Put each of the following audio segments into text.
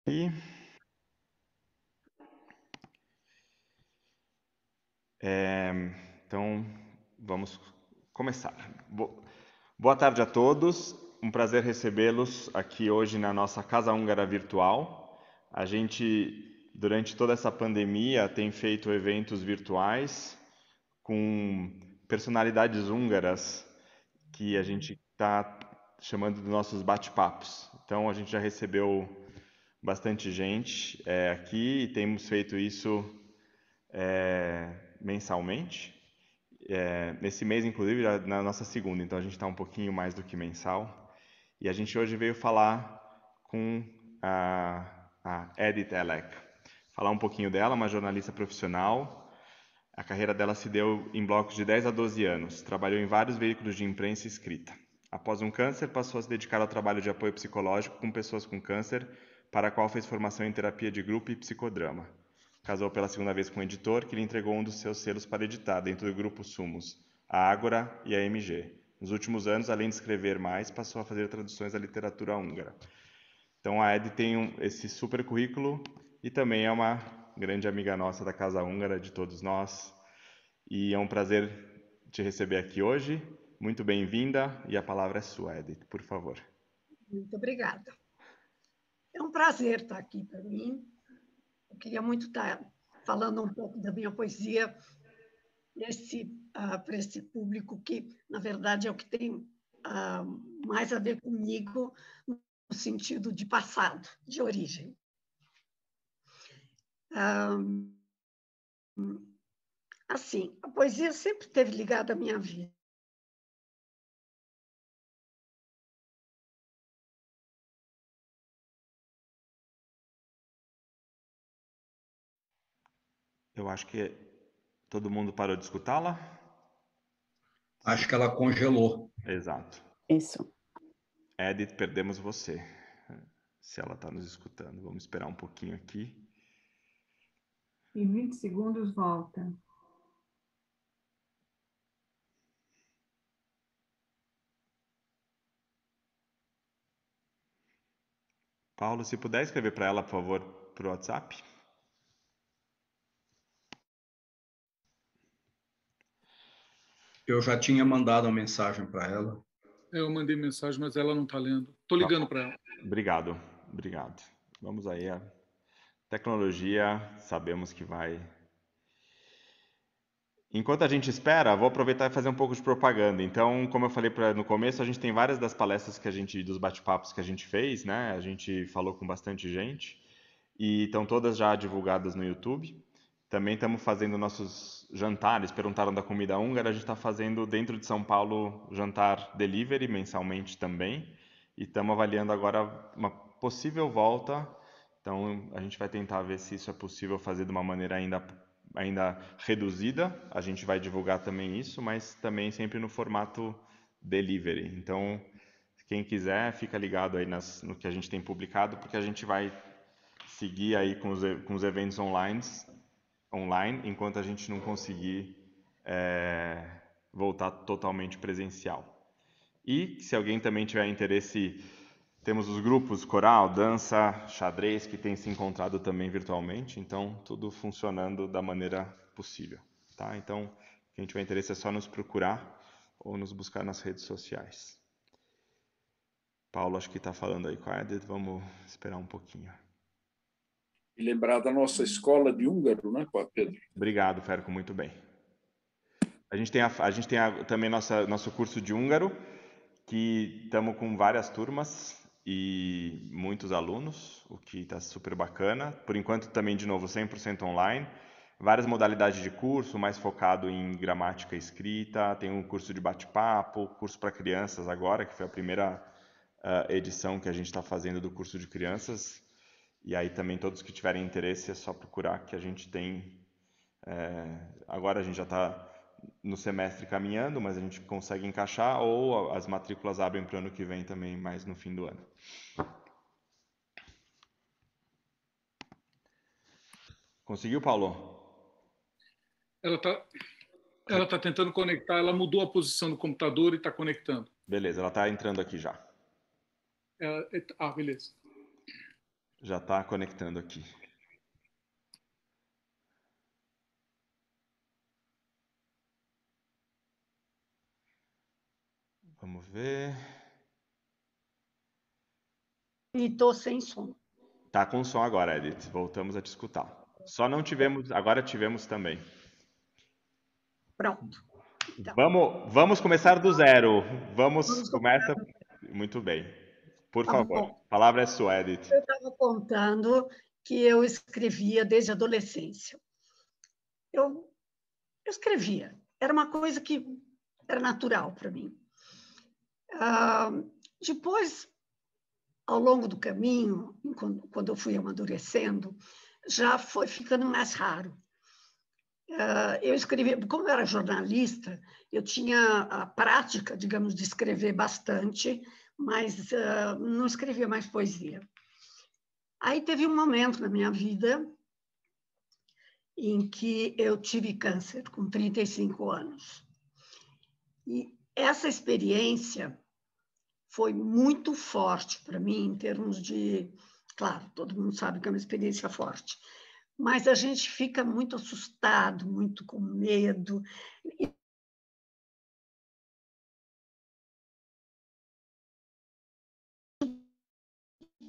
E, então, vamos começar. Boa tarde a todos. Um prazer recebê-los aqui hoje na nossa Casa Húngara Virtual. A gente, durante toda essa pandemia, tem feito eventos virtuais com personalidades húngaras que a gente está chamando de nossos bate-papos. Então, a gente já recebeu bastante gente aqui e temos feito isso mensalmente. Nesse mês, inclusive, já na nossa segunda, então a gente está um pouquinho mais do que mensal. E a gente hoje veio falar com a Edith Elek. Falar um pouquinho dela, uma jornalista profissional. A carreira dela se deu em blocos de 10 a 12 anos. Trabalhou em vários veículos de imprensa escrita. Após um câncer, passou a se dedicar ao trabalho de apoio psicológico com pessoas com câncer, para a qual fez formação em terapia de grupo e psicodrama. Casou pela segunda vez com um editor, que lhe entregou um dos seus selos para editar, dentro do grupo Sumos, a Ágora e a MG. Nos últimos anos, além de escrever mais, passou a fazer traduções da literatura húngara. Então a Ed tem esse super currículo e também é uma grande amiga nossa da Casa Húngara, de todos nós. E é um prazer te receber aqui hoje. Muito bem-vinda e a palavra é sua, Edith, por favor. Muito obrigada. É um prazer estar aqui para mim. Eu queria muito estar falando um pouco da minha poesia para esse público que, na verdade, é o que tem mais a ver comigo no sentido de passado, de origem. Assim, a poesia sempre esteve ligada à minha vida. Eu acho que todo mundo parou de escutá-la? Acho que ela congelou. Exato. Isso. Edith, perdemos você. Se ela está nos escutando. Vamos esperar um pouquinho aqui. Em 20 segundos volta. Paulo, se puder escrever para ela, por favor, para o WhatsApp. Eu já tinha mandado uma mensagem para ela. Eu mandei mensagem, mas ela não está lendo. Estou ligando para ela. Obrigado, obrigado. Vamos aí. A tecnologia, sabemos que vai. Enquanto a gente espera, vou aproveitar e fazer um pouco de propaganda. Então, como eu falei no começo, a gente tem várias das palestras dos bate-papos que a gente fez, né? A gente falou com bastante gente e estão todas já divulgadas no YouTube. Também estamos fazendo nossos jantares. Perguntaram da comida húngara, a gente está fazendo dentro de São Paulo jantar delivery mensalmente também. E estamos avaliando agora uma possível volta. Então, a gente vai tentar ver se isso é possível fazer de uma maneira ainda reduzida. A gente vai divulgar também isso, mas também sempre no formato delivery. Então, quem quiser, fica ligado aí no que a gente tem publicado, porque a gente vai seguir aí com os eventos online, enquanto a gente não conseguir voltar totalmente presencial. E se alguém também tiver interesse, temos os grupos coral, dança, xadrez, que tem se encontrado também virtualmente, então tudo funcionando da maneira possível, tá? Então, quem tiver interesse é só nos procurar ou nos buscar nas redes sociais. Paulo, acho que está falando aí com a Edith, vamos esperar um pouquinho. E lembrar da nossa escola de húngaro, né, Pedro? Obrigado, Ferco, muito bem. A gente tem também nosso curso de húngaro, que estamos com várias turmas e muitos alunos, o que está super bacana. Por enquanto, também, de novo, 100% online. Várias modalidades de curso, mais focado em gramática escrita. Tem um curso de bate-papo, curso para crianças agora, que foi a primeira edição que a gente está fazendo do curso de crianças. E aí também todos que tiverem interesse é só procurar que a gente tem. Agora a gente já está no semestre caminhando, mas a gente consegue encaixar, ou as matrículas abrem para o ano que vem também, mais no fim do ano. Conseguiu, Paulo? Ela tá tentando conectar, ela mudou a posição do computador e está conectando. Beleza, ela está entrando aqui já. Beleza. Já está conectando aqui. Vamos ver. E estou sem som. Tá com som agora, Edith. Voltamos a te escutar. Só não tivemos, agora tivemos também. Pronto. Então, Vamos começar do zero. vamos Começa. começar. Muito bem. Por Tá favor. bom. A palavra é sua, Edith. Eu estava contando que eu escrevia desde a adolescência. Eu escrevia. Era uma coisa que era natural para mim. Depois, ao longo do caminho, quando eu fui amadurecendo, já foi ficando mais raro. Eu escrevia, como eu era jornalista, eu tinha a prática, digamos, de escrever bastante, mas não escrevia mais poesia. Aí teve um momento na minha vida em que eu tive câncer, com 35 anos. E essa experiência foi muito forte para mim, em termos de... Claro, todo mundo sabe que é uma experiência forte, mas a gente fica muito assustado, muito com medo.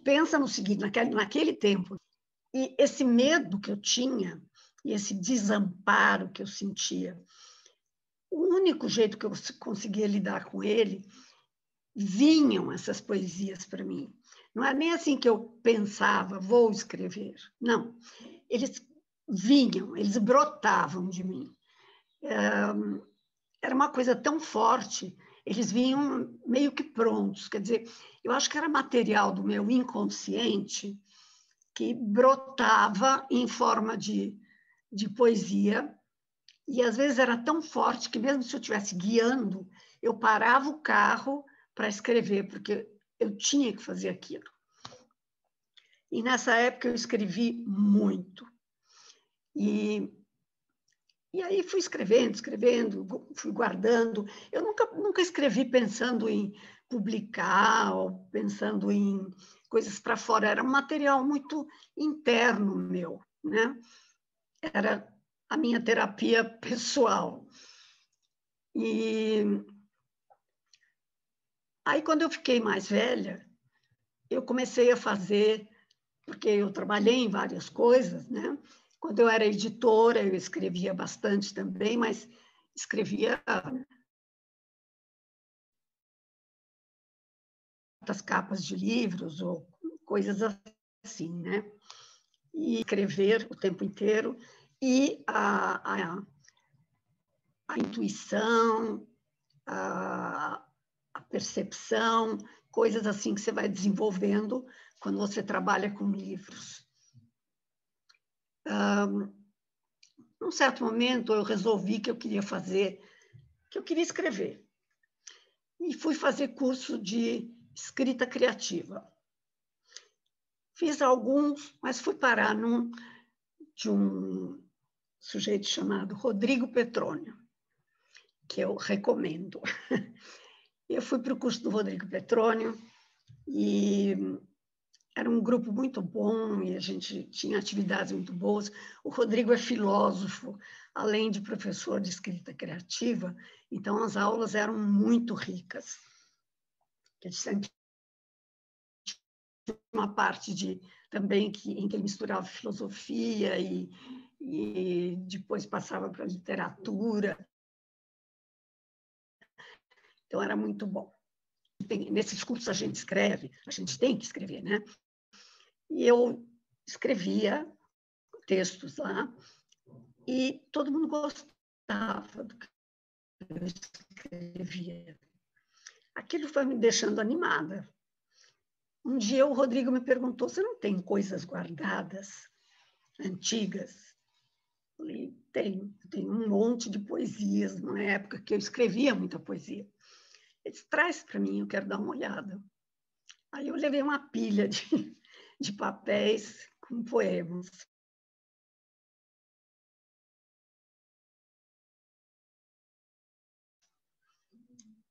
Pensa no seguinte, naquele tempo, e esse medo que eu tinha, e esse desamparo que eu sentia, o único jeito que eu conseguia lidar com ele, vinham essas poesias para mim. Não é nem assim que eu pensava, vou escrever. Não, eles vinham, eles brotavam de mim. Era uma coisa tão forte, eles vinham meio que prontos. Quer dizer, eu acho que era material do meu inconsciente que brotava em forma de poesia, e às vezes era tão forte que mesmo se eu estivesse guiando, eu parava o carro para escrever, porque eu tinha que fazer aquilo. E nessa época eu escrevi muito. E aí fui escrevendo, fui guardando. Eu nunca escrevi pensando em publicar ou pensando em coisas para fora. Era um material muito interno meu, né? Era a minha terapia pessoal. E aí, quando eu fiquei mais velha, eu comecei a fazer, porque eu trabalhei em várias coisas, né? Quando eu era editora, eu escrevia bastante também, mas escrevia as capas de livros ou coisas assim, né? E escrever o tempo inteiro, e a intuição, a percepção, coisas assim que você vai desenvolvendo quando você trabalha com livros. Num certo momento, eu resolvi que eu queria escrever. E fui fazer curso de escrita criativa. Fiz alguns, mas fui parar de um sujeito chamado Rodrigo Petrônio, que eu recomendo. Eu fui para o curso do Rodrigo Petrônio e era um grupo muito bom e a gente tinha atividades muito boas. O Rodrigo é filósofo, além de professor de escrita criativa, então as aulas eram muito ricas. Ele sempre tinha uma parte também em que ele misturava filosofia e depois passava para a literatura. Então era muito bom. Nesses cursos a gente escreve, a gente tem que escrever, né? E eu escrevia textos lá, e todo mundo gostava do que eu escrevia. Aquilo foi me deixando animada. Um dia o Rodrigo me perguntou, você não tem coisas guardadas, antigas? Eu falei, tenho um monte de poesias, na época que eu escrevia muita poesia. Ele disse, traz para mim, eu quero dar uma olhada. Aí eu levei uma pilha de papéis com poemas.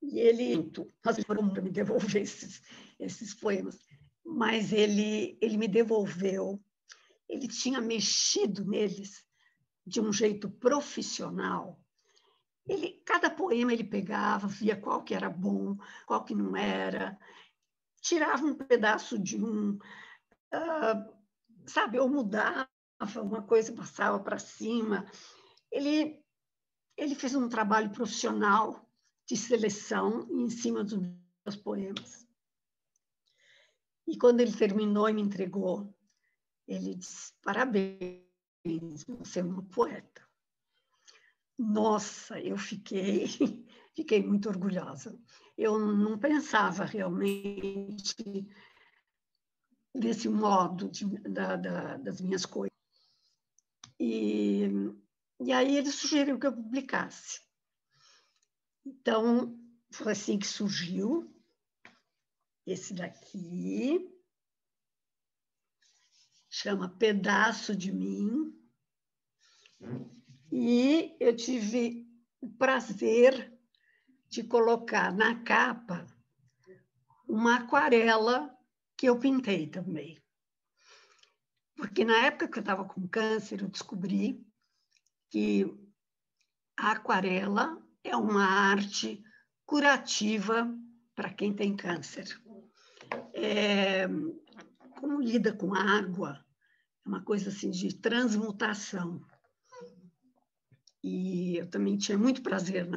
E ele, nós foram para me devolver esses poemas. mas ele me devolveu. Ele tinha mexido neles de um jeito profissional. Cada poema ele pegava, via qual que era bom, qual que não era, tirava um pedaço de um, sabe, ou mudava uma coisa, passava para cima. Ele fez um trabalho profissional de seleção em cima dos meus poemas. E quando ele terminou e me entregou, ele disse: parabéns, você é uma poeta. Nossa, eu fiquei muito orgulhosa. Eu não pensava realmente desse modo das minhas coisas. E aí ele sugeriu que eu publicasse. Então, foi assim que surgiu esse daqui, chama Pedaço de Mim, e eu tive o prazer de colocar na capa uma aquarela que eu pintei também. Porque na época que eu estava com câncer, eu descobri que a aquarela é uma arte curativa para quem tem câncer. Como lida com água, é uma coisa assim de transmutação. E eu também tinha muito prazer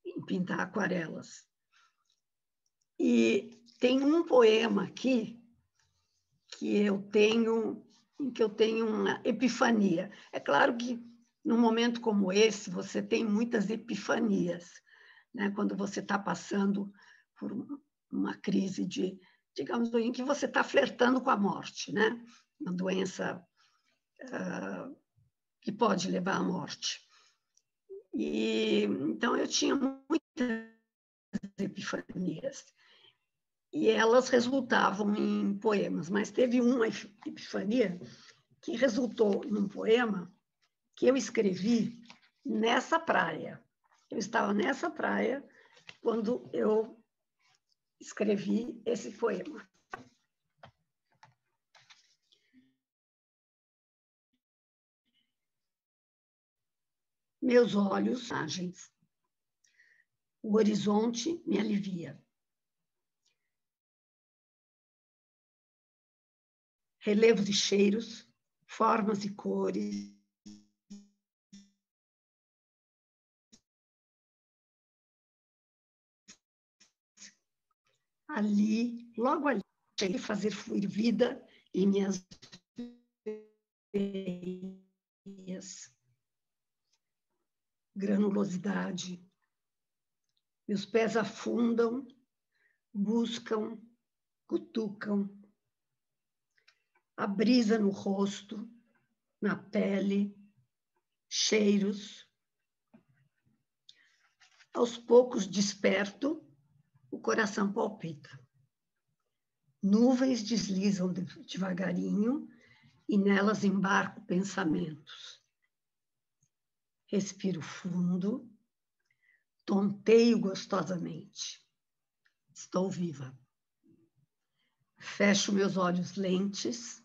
em pintar aquarelas. E tem um poema aqui em que eu tenho uma epifania. É claro que num momento como esse você tem muitas epifanias, né? Quando você está passando por uma crise digamos, em que você está flertando com a morte, né? Uma doença que pode levar à morte. E então eu tinha muitas epifanias e elas resultavam em poemas, mas teve uma epifania que resultou num poema que eu escrevi nessa praia. Eu estava nessa praia quando eu escrevi esse poema. Meus olhos, imagens. O horizonte me alivia. Relevos de cheiros, formas e cores. Ali, logo ali, cheguei a fazer fluir vida em minhas veias. Granulosidade. Meus pés afundam, buscam, cutucam. A brisa no rosto, na pele, cheiros. Aos poucos desperto, o coração palpita. Nuvens deslizam devagarinho e nelas embarco pensamentos. Respiro fundo, tonteio gostosamente. Estou viva. Fecho meus olhos lentes,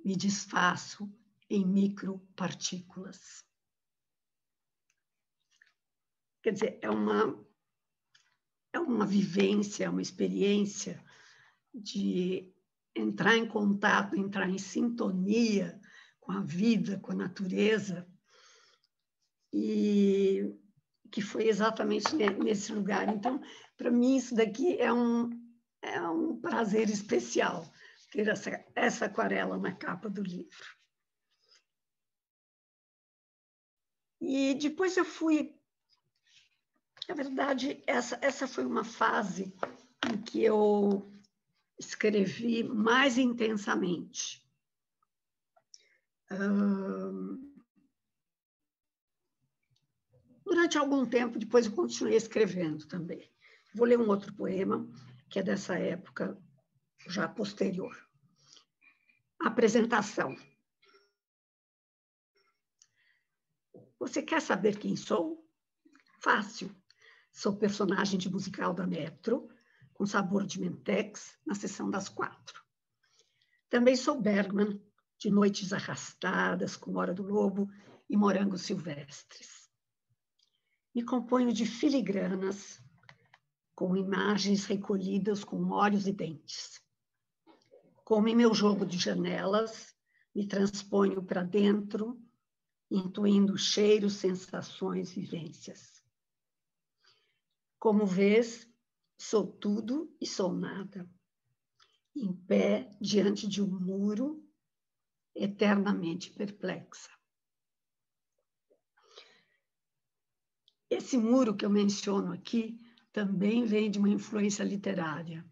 me desfaço em micropartículas. Quer dizer, é uma vivência, uma experiência de entrar em contato, entrar em sintonia com a vida, com a natureza, e que foi exatamente nesse lugar. Então, para mim, isso daqui é um prazer especial, ter essa aquarela na capa do livro. E depois eu fui... Na verdade, essa foi uma fase em que eu escrevi mais intensamente. Durante algum tempo, depois eu continuei escrevendo também. Vou ler um outro poema, que é dessa época já posterior. Apresentação. Você quer saber quem sou? Fácil. Sou personagem de musical da Metro, com sabor de Mentex, na sessão das 4. Também sou Bergman, de Noites Arrastadas, com Hora do Lobo e Morangos Silvestres. Me componho de filigranas, com imagens recolhidas com olhos e dentes. Como em meu jogo de janelas, me transponho para dentro, intuindo cheiros, sensações, vivências. Como vês, sou tudo e sou nada, em pé diante de um muro, eternamente perplexa. Esse muro que eu menciono aqui também vem de uma influência literária.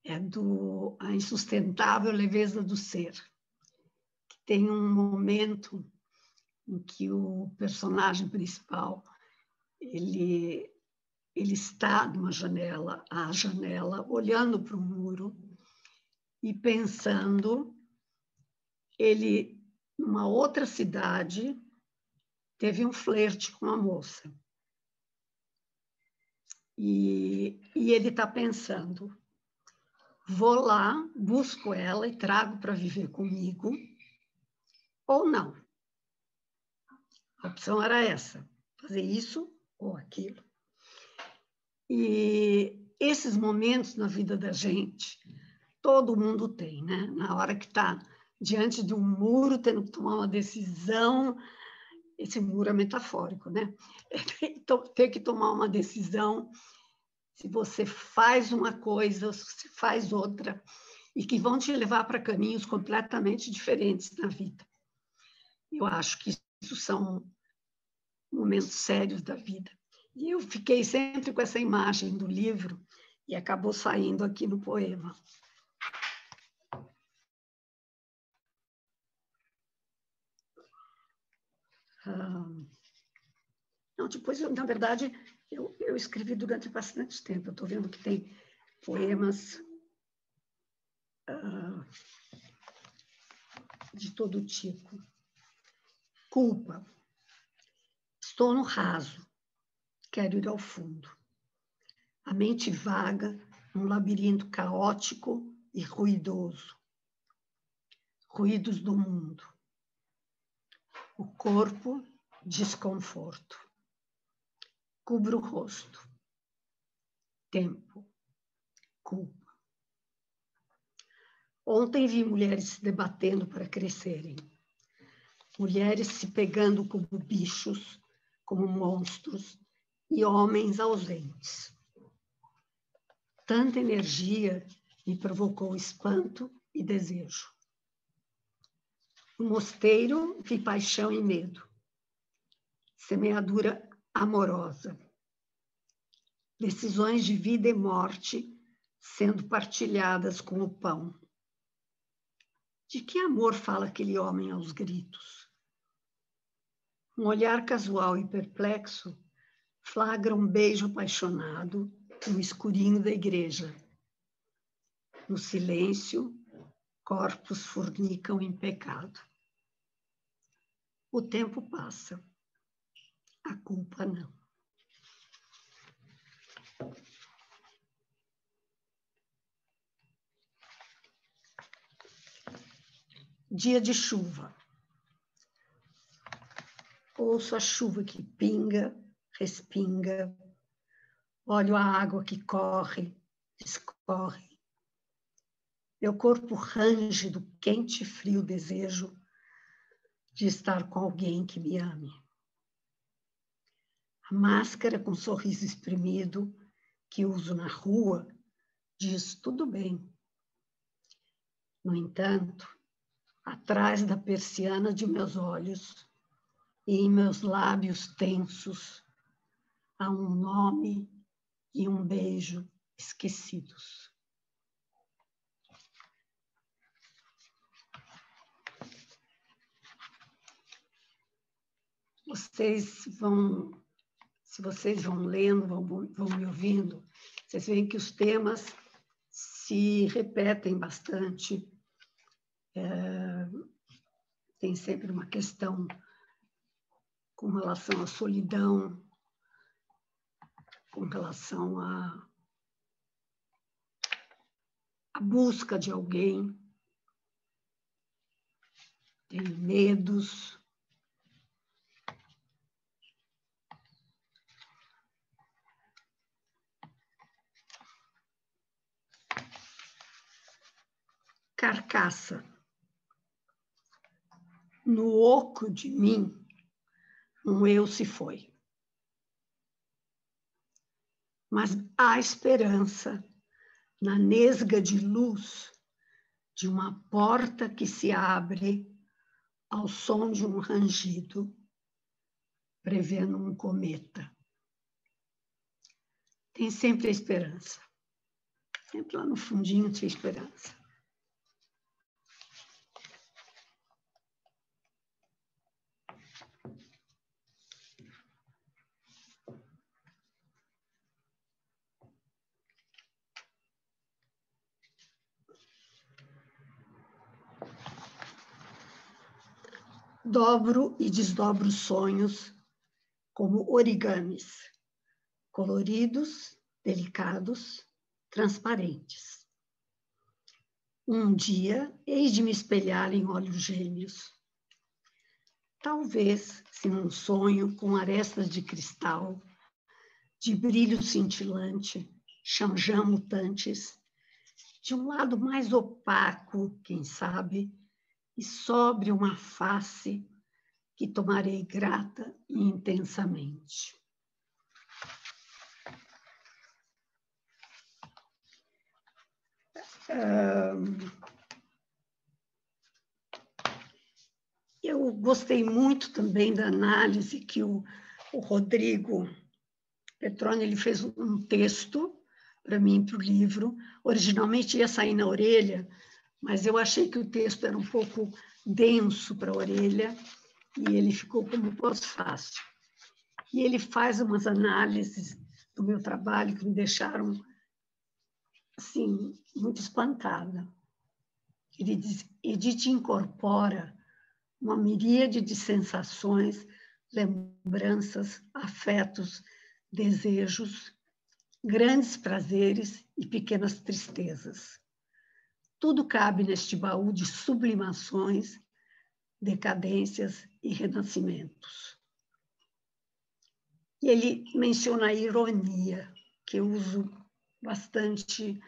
É A Insustentável Leveza do Ser, que tem um momento em que o personagem principal ele está numa janela, à janela, olhando para o muro e pensando. Ele, numa outra cidade, teve um flerte com uma moça. E ele está pensando, vou lá, busco ela e trago para viver comigo, ou não. A opção era essa, fazer isso ou aquilo. E esses momentos na vida da gente, todo mundo tem, né? Na hora que está diante de um muro, tendo que tomar uma decisão, esse muro é metafórico, né? Ter que tomar uma decisão, se você faz uma coisa, se você faz outra, e que vão te levar para caminhos completamente diferentes na vida. Eu acho que isso são momentos sérios da vida. E eu fiquei sempre com essa imagem do livro e acabou saindo aqui no poema. Não, depois, na verdade, eu escrevi durante bastante tempo. Eu estou vendo que tem poemas de todo tipo. Culpa. Estou no raso. Quero ir ao fundo. A mente vaga num labirinto caótico e ruidoso. Ruídos do mundo. O corpo, desconforto. Cubro o rosto. Tempo. Culpa. Ontem vi mulheres se debatendo para crescerem. Mulheres se pegando como bichos, como monstros, e homens ausentes. Tanta energia me provocou espanto e desejo. No mosteiro vi paixão e medo. Semeadura amorosa. Decisões de vida e morte sendo partilhadas com o pão. De que amor fala aquele homem aos gritos? Um olhar casual e perplexo flagra um beijo apaixonado no escurinho da igreja. No silêncio, corpos fornicam em pecado. O tempo passa. A culpa não. Dia de chuva. Ouço a chuva que pinga, respinga. Olho a água que corre, escorre. Meu corpo range do quente e frio desejo de estar com alguém que me ame. A máscara com sorriso espremido que uso na rua diz tudo bem. No entanto, atrás da persiana de meus olhos e em meus lábios tensos, há um nome e um beijo esquecidos. Se vocês vão lendo, vão me ouvindo, vocês veem que os temas se repetem bastante. Tem sempre uma questão com relação à solidão, com relação a busca de alguém, tenho medos, carcaça. No oco de mim, um eu se foi. Mas há esperança na nesga de luz de uma porta que se abre ao som de um rangido, prevendo um cometa. Tem sempre a esperança. Sempre lá no fundinho tinha esperança. Dobro e desdobro sonhos como origamis, coloridos, delicados, transparentes. Um dia, hei de me espelhar em olhos gêmeos. Talvez, se num sonho com arestas de cristal, de brilho cintilante, chanjã mutantes, de um lado mais opaco, quem sabe, e sobre uma face que tomarei grata e intensamente. Eu gostei muito também da análise que o Rodrigo Petroni ele fez um texto para mim, para o livro. Originalmente ia sair na orelha, mas eu achei que o texto era um pouco denso para a orelha e ele ficou como pós-fácil. E ele faz umas análises do meu trabalho que me deixaram assim, muito espantada. Ele diz: Edith incorpora uma miríade de sensações, lembranças, afetos, desejos, grandes prazeres e pequenas tristezas. Tudo cabe neste baú de sublimações, decadências e renascimentos. E ele menciona a ironia, que eu uso bastante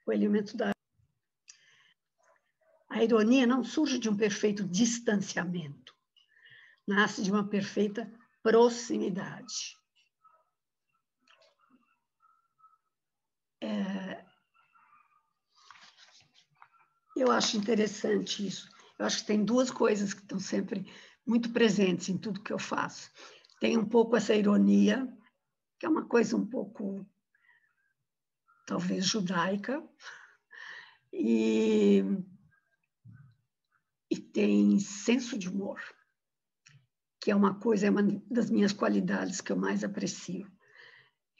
o elemento da... A ironia não surge de um perfeito distanciamento, nasce de uma perfeita proximidade. Eu acho interessante isso. Eu acho que tem duas coisas que estão sempre muito presentes em tudo que eu faço. Tem um pouco essa ironia, que é uma coisa um pouco, talvez, judaica, e tem senso de humor, que é uma coisa, é uma das minhas qualidades que eu mais aprecio.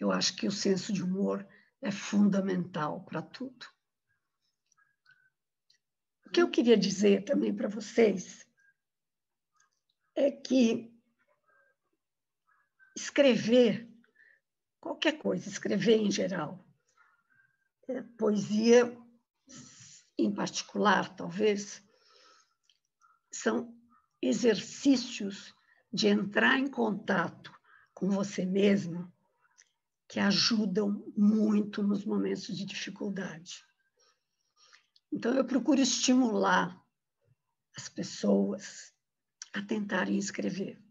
Eu acho que o senso de humor é fundamental para tudo. O que eu queria dizer também para vocês é que escrever, qualquer coisa, escrever em geral, poesia em particular, talvez, são exercícios de entrar em contato com você mesmo que ajudam muito nos momentos de dificuldade. Então, eu procuro estimular as pessoas a tentarem escrever.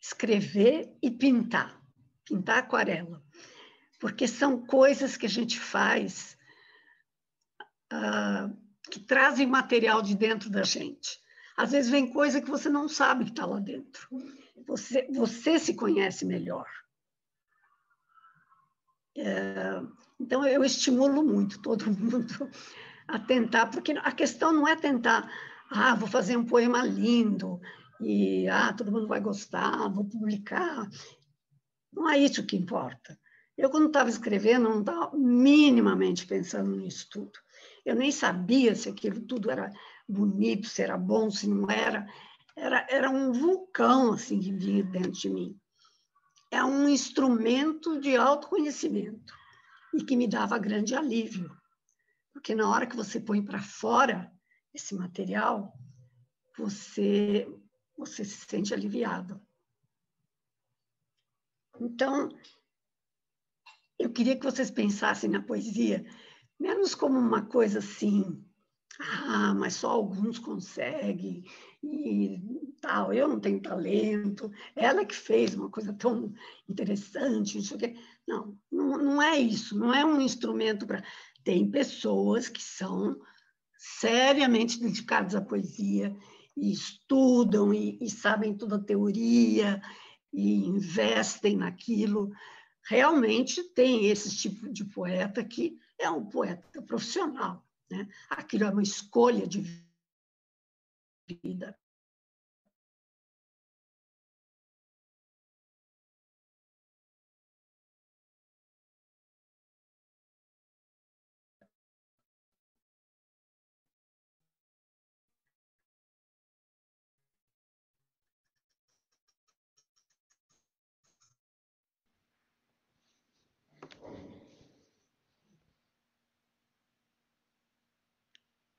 Escrever e pintar. Pintar aquarela. Porque são coisas que a gente faz que trazem material de dentro da gente. Às vezes vem coisa que você não sabe que está lá dentro. Você se conhece melhor. Então, eu estimulo muito todo mundo a tentar, porque a questão não é tentar, vou fazer um poema lindo, e todo mundo vai gostar, vou publicar. Não é isso que importa. Eu, quando estava escrevendo, não estava minimamente pensando nisso tudo. Eu nem sabia se aquilo tudo era bonito, se era bom, se não era. Era um vulcão assim, que vinha dentro de mim. É um instrumento de autoconhecimento e que me dava grande alívio. Porque na hora que você põe para fora esse material, você se sente aliviado. Então, eu queria que vocês pensassem na poesia menos como uma coisa assim, mas só alguns conseguem e tal, eu não tenho talento, ela que fez uma coisa tão interessante, não sei o quê. Não é isso, não é um instrumento para... Tem pessoas que são seriamente dedicadas à poesia e estudam e sabem toda a teoria e investem naquilo. Realmente tem esse tipo de poeta que é um poeta profissional, né? Aquilo é uma escolha de vida.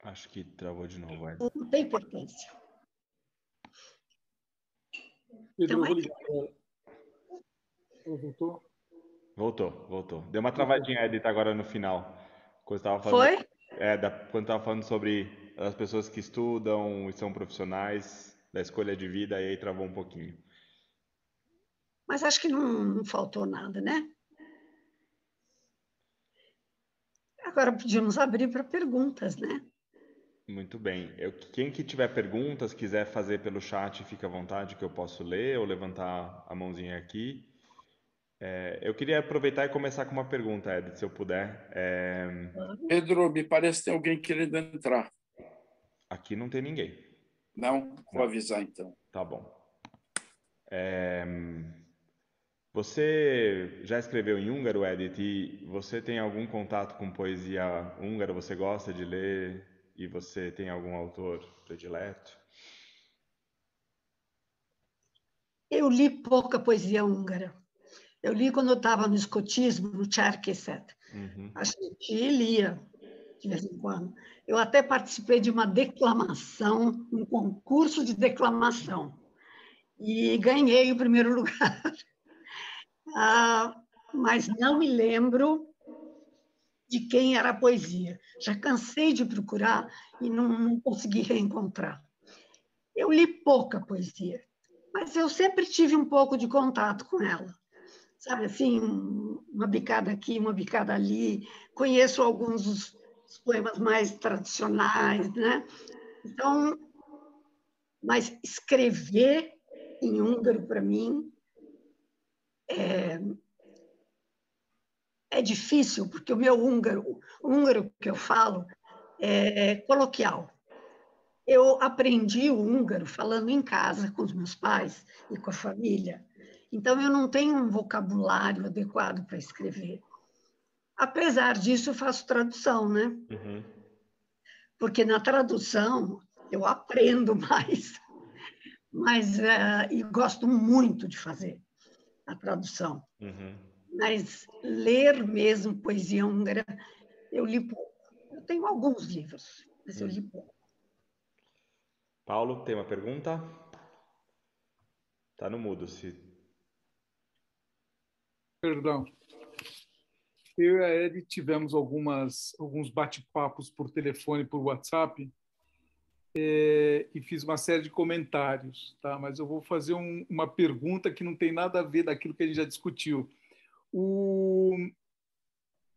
Acho que travou de novo, Ed. Não tem importância. Pedro, Então, eu vou ligar. Ela voltou? Voltou. Deu uma travadinha, Ed, agora no final. Quando estava falando, foi? quando estava falando sobre as pessoas que estudam e são profissionais, da escolha de vida, e aí travou um pouquinho. Mas acho que não faltou nada, né? Agora podíamos abrir para perguntas, né? Muito bem. Quem que tiver perguntas, quiser fazer pelo chat, fica à vontade que eu posso ler ou levantar a mãozinha aqui. Eu queria aproveitar e começar com uma pergunta, Ed, se eu puder. Pedro, me parece que tem alguém querendo entrar. Aqui não tem ninguém. Não? Vou Não. avisar, então. Tá bom. Você já escreveu em húngaro, Edith, e você tem algum contato com poesia húngara? Você gosta de ler? E você tem algum autor predileto? Eu li pouca poesia húngara. Eu li quando eu estava no escotismo, no Cserkészet. Uhum. A gente lia de vez em quando. Eu até participei de uma declamação, um concurso de declamação, e ganhei o primeiro lugar. Mas não me lembro de quem era a poesia. Já cansei de procurar e não consegui reencontrar. Eu li pouca poesia, mas eu sempre tive um pouco de contato com ela. Sabe assim, uma bicada aqui, uma bicada ali. Conheço alguns dos poemas mais tradicionais, né? Então, mas escrever em húngaro, para mim, é difícil, porque o meu húngaro, o húngaro que eu falo, é coloquial. Eu aprendi o húngaro falando em casa com os meus pais e com a família. Então, eu não tenho um vocabulário adequado para escrever. Apesar disso, eu faço tradução, né? Uhum. Porque na tradução eu aprendo mais, e gosto muito de fazer a tradução. Uhum. Mas ler mesmo poesia húngara, eu li pouco. Eu tenho alguns livros, mas eu li pouco. Paulo, tem uma pergunta? Tá no mudo, se... Perdão. Eu e a Ed tivemos alguns bate-papos por telefone, por WhatsApp, e fiz uma série de comentários, tá? Mas eu vou fazer uma pergunta que não tem nada a ver daquilo que a gente já discutiu.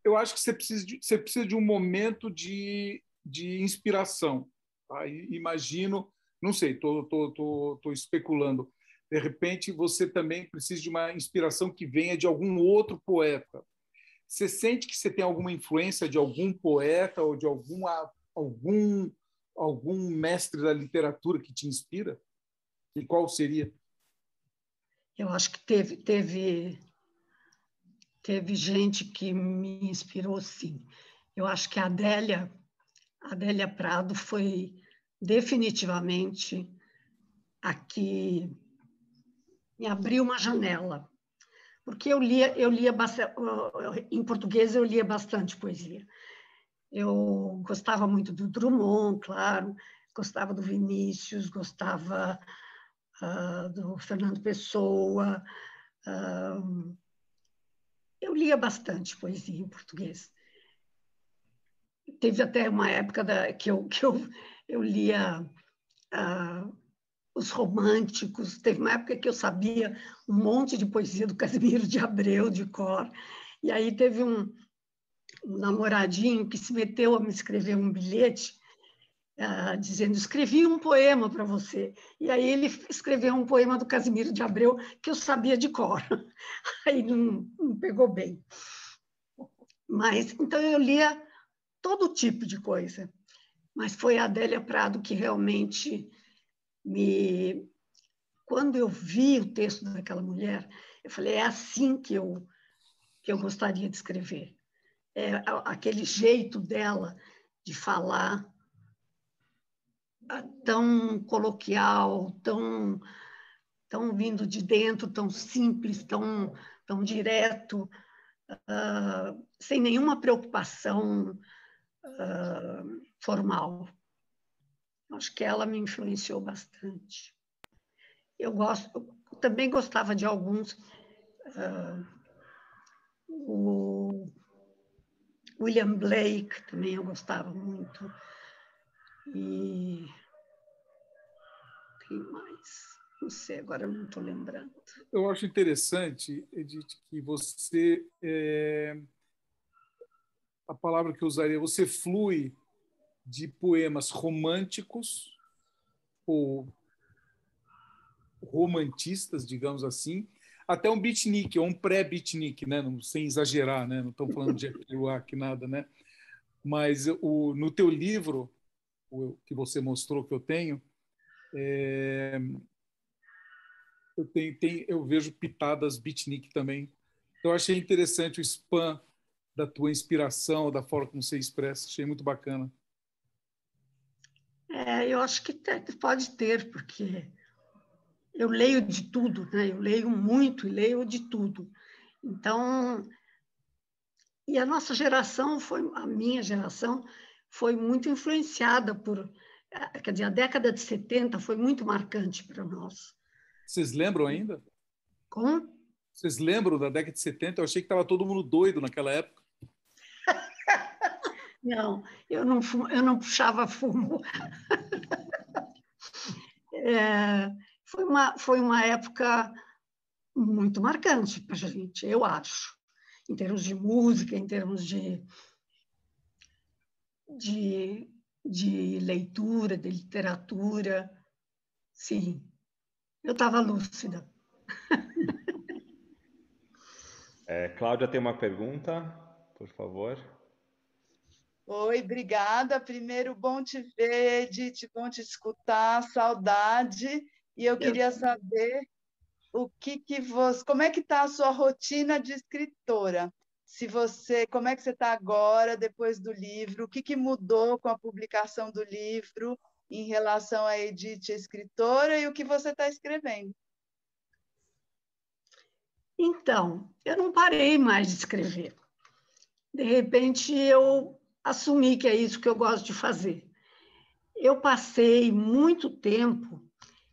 Eu acho que você precisa de um momento de inspiração. Tá? Imagino, não sei, tô especulando. De repente, você também precisa de uma inspiração que venha de algum outro poeta. Você sente que você tem alguma influência de algum poeta ou de algum mestre da literatura que te inspira? E qual seria? Eu acho que teve teve gente que me inspirou, sim. Eu acho que a Adélia Prado foi definitivamente a que me abriu uma janela. Porque eu lia bastante, em português eu lia bastante poesia. Eu gostava muito do Drummond, claro, gostava do Vinícius, gostava do Fernando Pessoa. Eu lia bastante poesia em português. Teve até uma época que eu lia os românticos. Teve uma época que eu sabia um monte de poesia do Casimiro de Abreu, de cor. E aí teve um namoradinho que se meteu a me escrever um bilhete dizendo: escrevi um poema para você. E aí ele escreveu um poema do Casimiro de Abreu que eu sabia de cor. Aí não pegou bem. Mas então eu lia todo tipo de coisa. Mas foi a Adélia Prado que realmente me... Quando eu vi o texto daquela mulher, eu falei, é assim que eu gostaria de escrever. É aquele jeito dela de falar tão coloquial, tão vindo de dentro, tão simples, tão direto, sem nenhuma preocupação formal. Acho que ela me influenciou bastante. Eu também gostava de alguns. O William Blake também eu gostava muito. E quem mais? Não sei, agora não estou lembrando. Eu acho interessante, Edith, que você... a palavra que eu usaria, você flui de poemas românticos ou romantistas, digamos assim, até um beatnik, ou um pré-beatnik, né? Sem exagerar, né? Não estamos falando de Jack Kerouac, nada, né? Mas no teu livro, que você mostrou que eu tenho, eu vejo pitadas beatnik também. Então, eu achei interessante o span da tua inspiração, da forma como você expressa. Achei muito bacana. Eu acho que pode ter, porque eu leio de tudo, né? Eu leio muito e leio de tudo. Então, e a nossa geração a minha geração foi muito influenciada por, quer dizer, a década de 70 foi muito marcante para nós. Vocês lembram ainda? Como? Vocês lembram da década de 70? Eu achei que estava todo mundo doido naquela época. Não, eu não puxava fumo. Foi uma época muito marcante para a gente, eu acho, em termos de música, em termos de leitura, de literatura. Sim, eu estava lúcida. Cláudia tem uma pergunta, por favor. Oi, obrigada. Primeiro, bom te ver, Edith, bom te escutar, saudade. E eu queria saber como é que está a sua rotina de escritora? Como é que você está agora, depois do livro? O que mudou com a publicação do livro em relação a Edith, a escritora, e o que você está escrevendo? Então, eu não parei mais de escrever. De repente, eu assumi que é isso que eu gosto de fazer. Eu passei muito tempo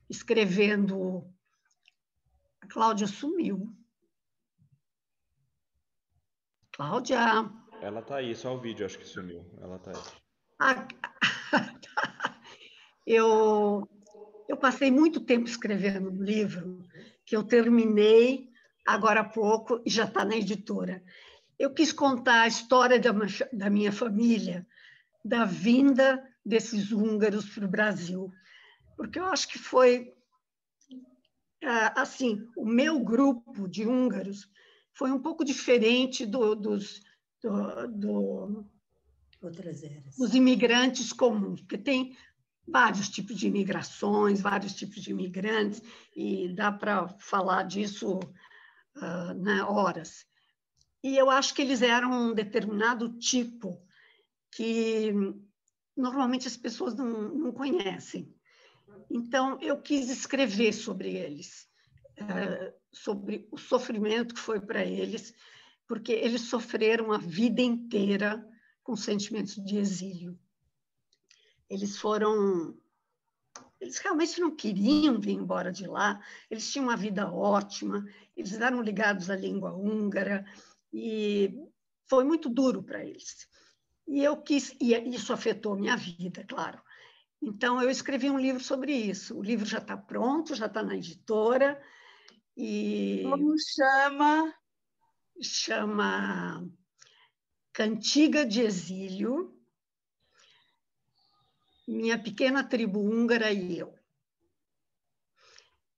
escrevendo... A Cláudia sumiu. Cláudia... Ela está aí, só o vídeo acho que sumiu. Ela está aí. Eu passei muito tempo escrevendo um livro que eu terminei agora há pouco e já está na editora. Eu quis contar a história da minha família, da vinda desses húngaros para o Brasil, porque eu acho que foi assim, o meu grupo de húngaros foi um pouco diferente dos imigrantes comuns, porque tem vários tipos de imigrações, vários tipos de imigrantes, e dá para falar disso horas. E eu acho que eles eram um determinado tipo que normalmente as pessoas não conhecem. Então, eu quis escrever sobre eles, sobre o sofrimento que foi para eles, porque eles sofreram a vida inteira com sentimentos de exílio. Eles realmente não queriam vir embora de lá, eles tinham uma vida ótima, eles eram ligados à língua húngara, e foi muito duro para eles. E isso afetou minha vida, claro. Então, eu escrevi um livro sobre isso. O livro já está pronto, já está na editora. E como chama? Chama Cantiga de Exílio, Minha Pequena Tribo Húngara e Eu.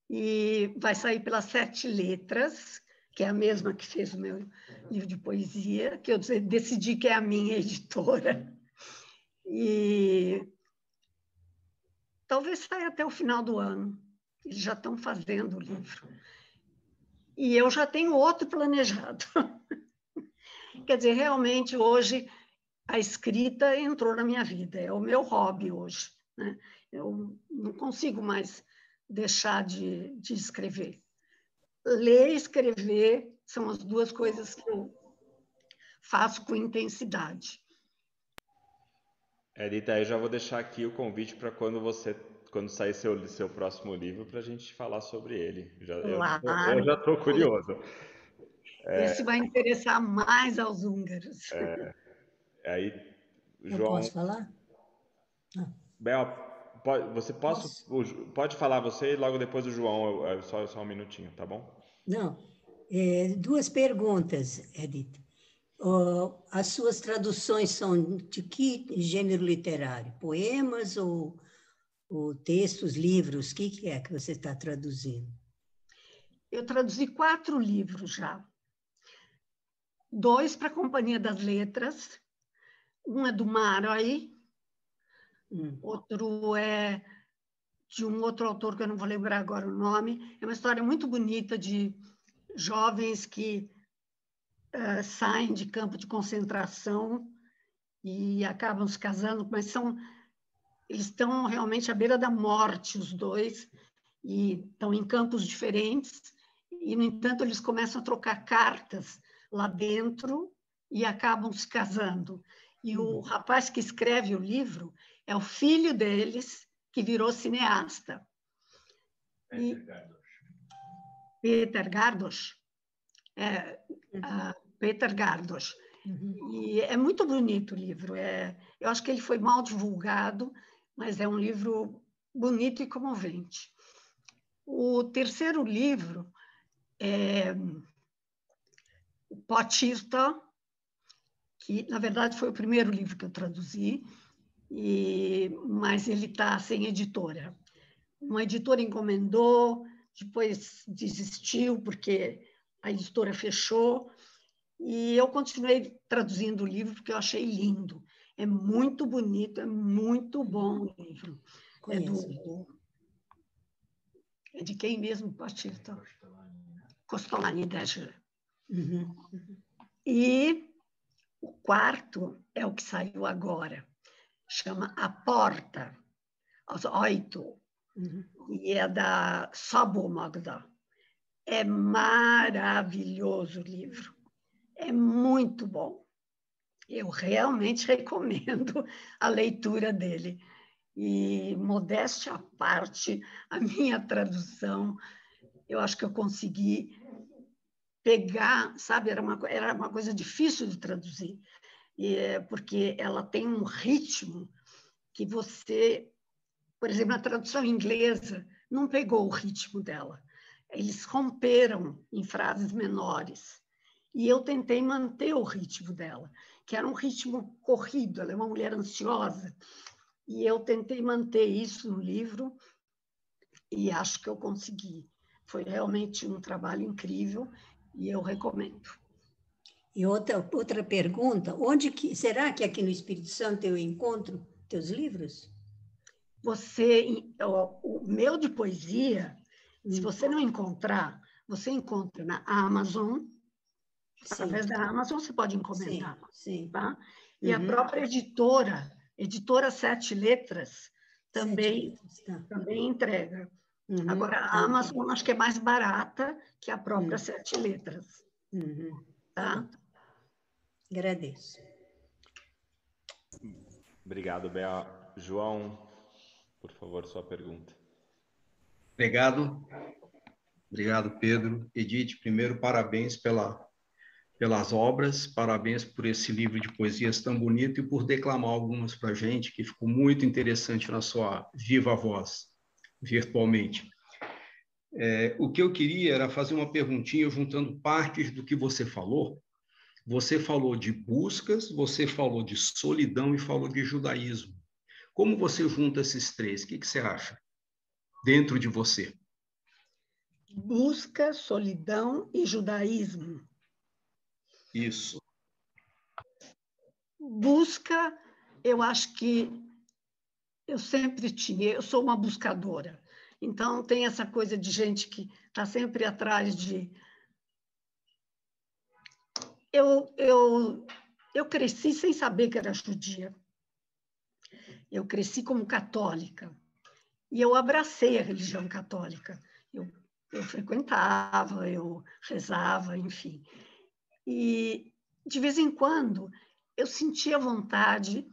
E vai sair pelas 7 Letras, que é a mesma que fez o meu livro de poesia, que eu decidi que é a minha editora. E talvez saia até o final do ano. Eles já estão fazendo o livro. E eu já tenho outro planejado. Quer dizer, realmente, hoje, a escrita entrou na minha vida. É o meu hobby hoje, né? Eu não consigo mais deixar de escrever. Ler e escrever são as duas coisas que eu faço com intensidade. Edita, eu já vou deixar aqui o convite para quando sair seu próximo livro, para a gente falar sobre ele. Eu já estou curioso. Esse vai interessar mais aos húngaros. Aí, Eu João, posso falar? Bel, pode falar você e logo depois o João, só um minutinho, tá bom? Não. 2 perguntas, Edith. As suas traduções são de que gênero literário? Poemas ou textos, livros? O que é que você está traduzindo? Eu traduzi 4 livros já. 2 para a Companhia das Letras. Um é do Márai, outro é de um outro autor que eu não vou lembrar agora o nome. É uma história muito bonita de jovens que saem de campo de concentração e acabam se casando, mas eles estão realmente à beira da morte, os dois, e estão em campos diferentes, e, no entanto, eles começam a trocar cartas lá dentro e acabam se casando. E o rapaz que escreve o livro é o filho deles, que virou cineasta. Peter Gardos. Peter Gardos. E é muito bonito o livro. Eu acho que ele foi mal divulgado, mas é um livro bonito e comovente. O terceiro livro é o Potista, que, na verdade, foi o primeiro livro que eu traduzi, mas ele está sem editora. Uma editora encomendou, depois desistiu, porque a editora fechou, e eu continuei traduzindo o livro, porque eu achei lindo. É muito bonito, é muito bom o livro. É de quem mesmo, Potista? Kostolany Dezső. E o quarto é o que saiu agora. Chama A Porta, Az Ajtó, e é da Szabó Magda. É maravilhoso o livro. É muito bom. Eu realmente recomendo a leitura dele. E, modéstia à parte, a minha tradução, eu acho que eu consegui pegar, sabe, era uma coisa difícil de traduzir, porque ela tem um ritmo que você, por exemplo, a tradução inglesa não pegou o ritmo dela. Eles romperam em frases menores. E eu tentei manter o ritmo dela, que era um ritmo corrido, ela é uma mulher ansiosa. E eu tentei manter isso no livro e acho que eu consegui. Foi realmente um trabalho incrível e eu recomendo. E outra pergunta, será que aqui no Espírito Santo eu encontro teus livros? O meu de poesia, se você não encontrar, você encontra na Amazon, Através da Amazon você pode encomendar. Sim. Tá? E a própria editora Sete Letras, também entrega. Agora, a Amazon acho que é mais barata que a própria Sete Letras. Tá? Agradeço. Obrigado, Bea. João, por favor, sua pergunta. Obrigado. Obrigado, Pedro. Edith, primeiro, parabéns pelas obras, parabéns por esse livro de poesias tão bonito e por declamar algumas para a gente, que ficou muito interessante na sua viva voz, virtualmente. O que eu queria era fazer uma perguntinha, juntando partes do que você falou. Você falou de buscas, você falou de solidão e falou de judaísmo. Como você junta esses três? O que você acha dentro de você? Busca, solidão e judaísmo. Isso. Busca, eu acho que eu sempre tinha, eu sou uma buscadora. Então, tem essa coisa de gente que está sempre atrás de... Eu cresci sem saber que era judia. Eu cresci como católica. E eu abracei a religião católica. Eu frequentava, eu rezava, enfim. E, de vez em quando, eu sentia vontade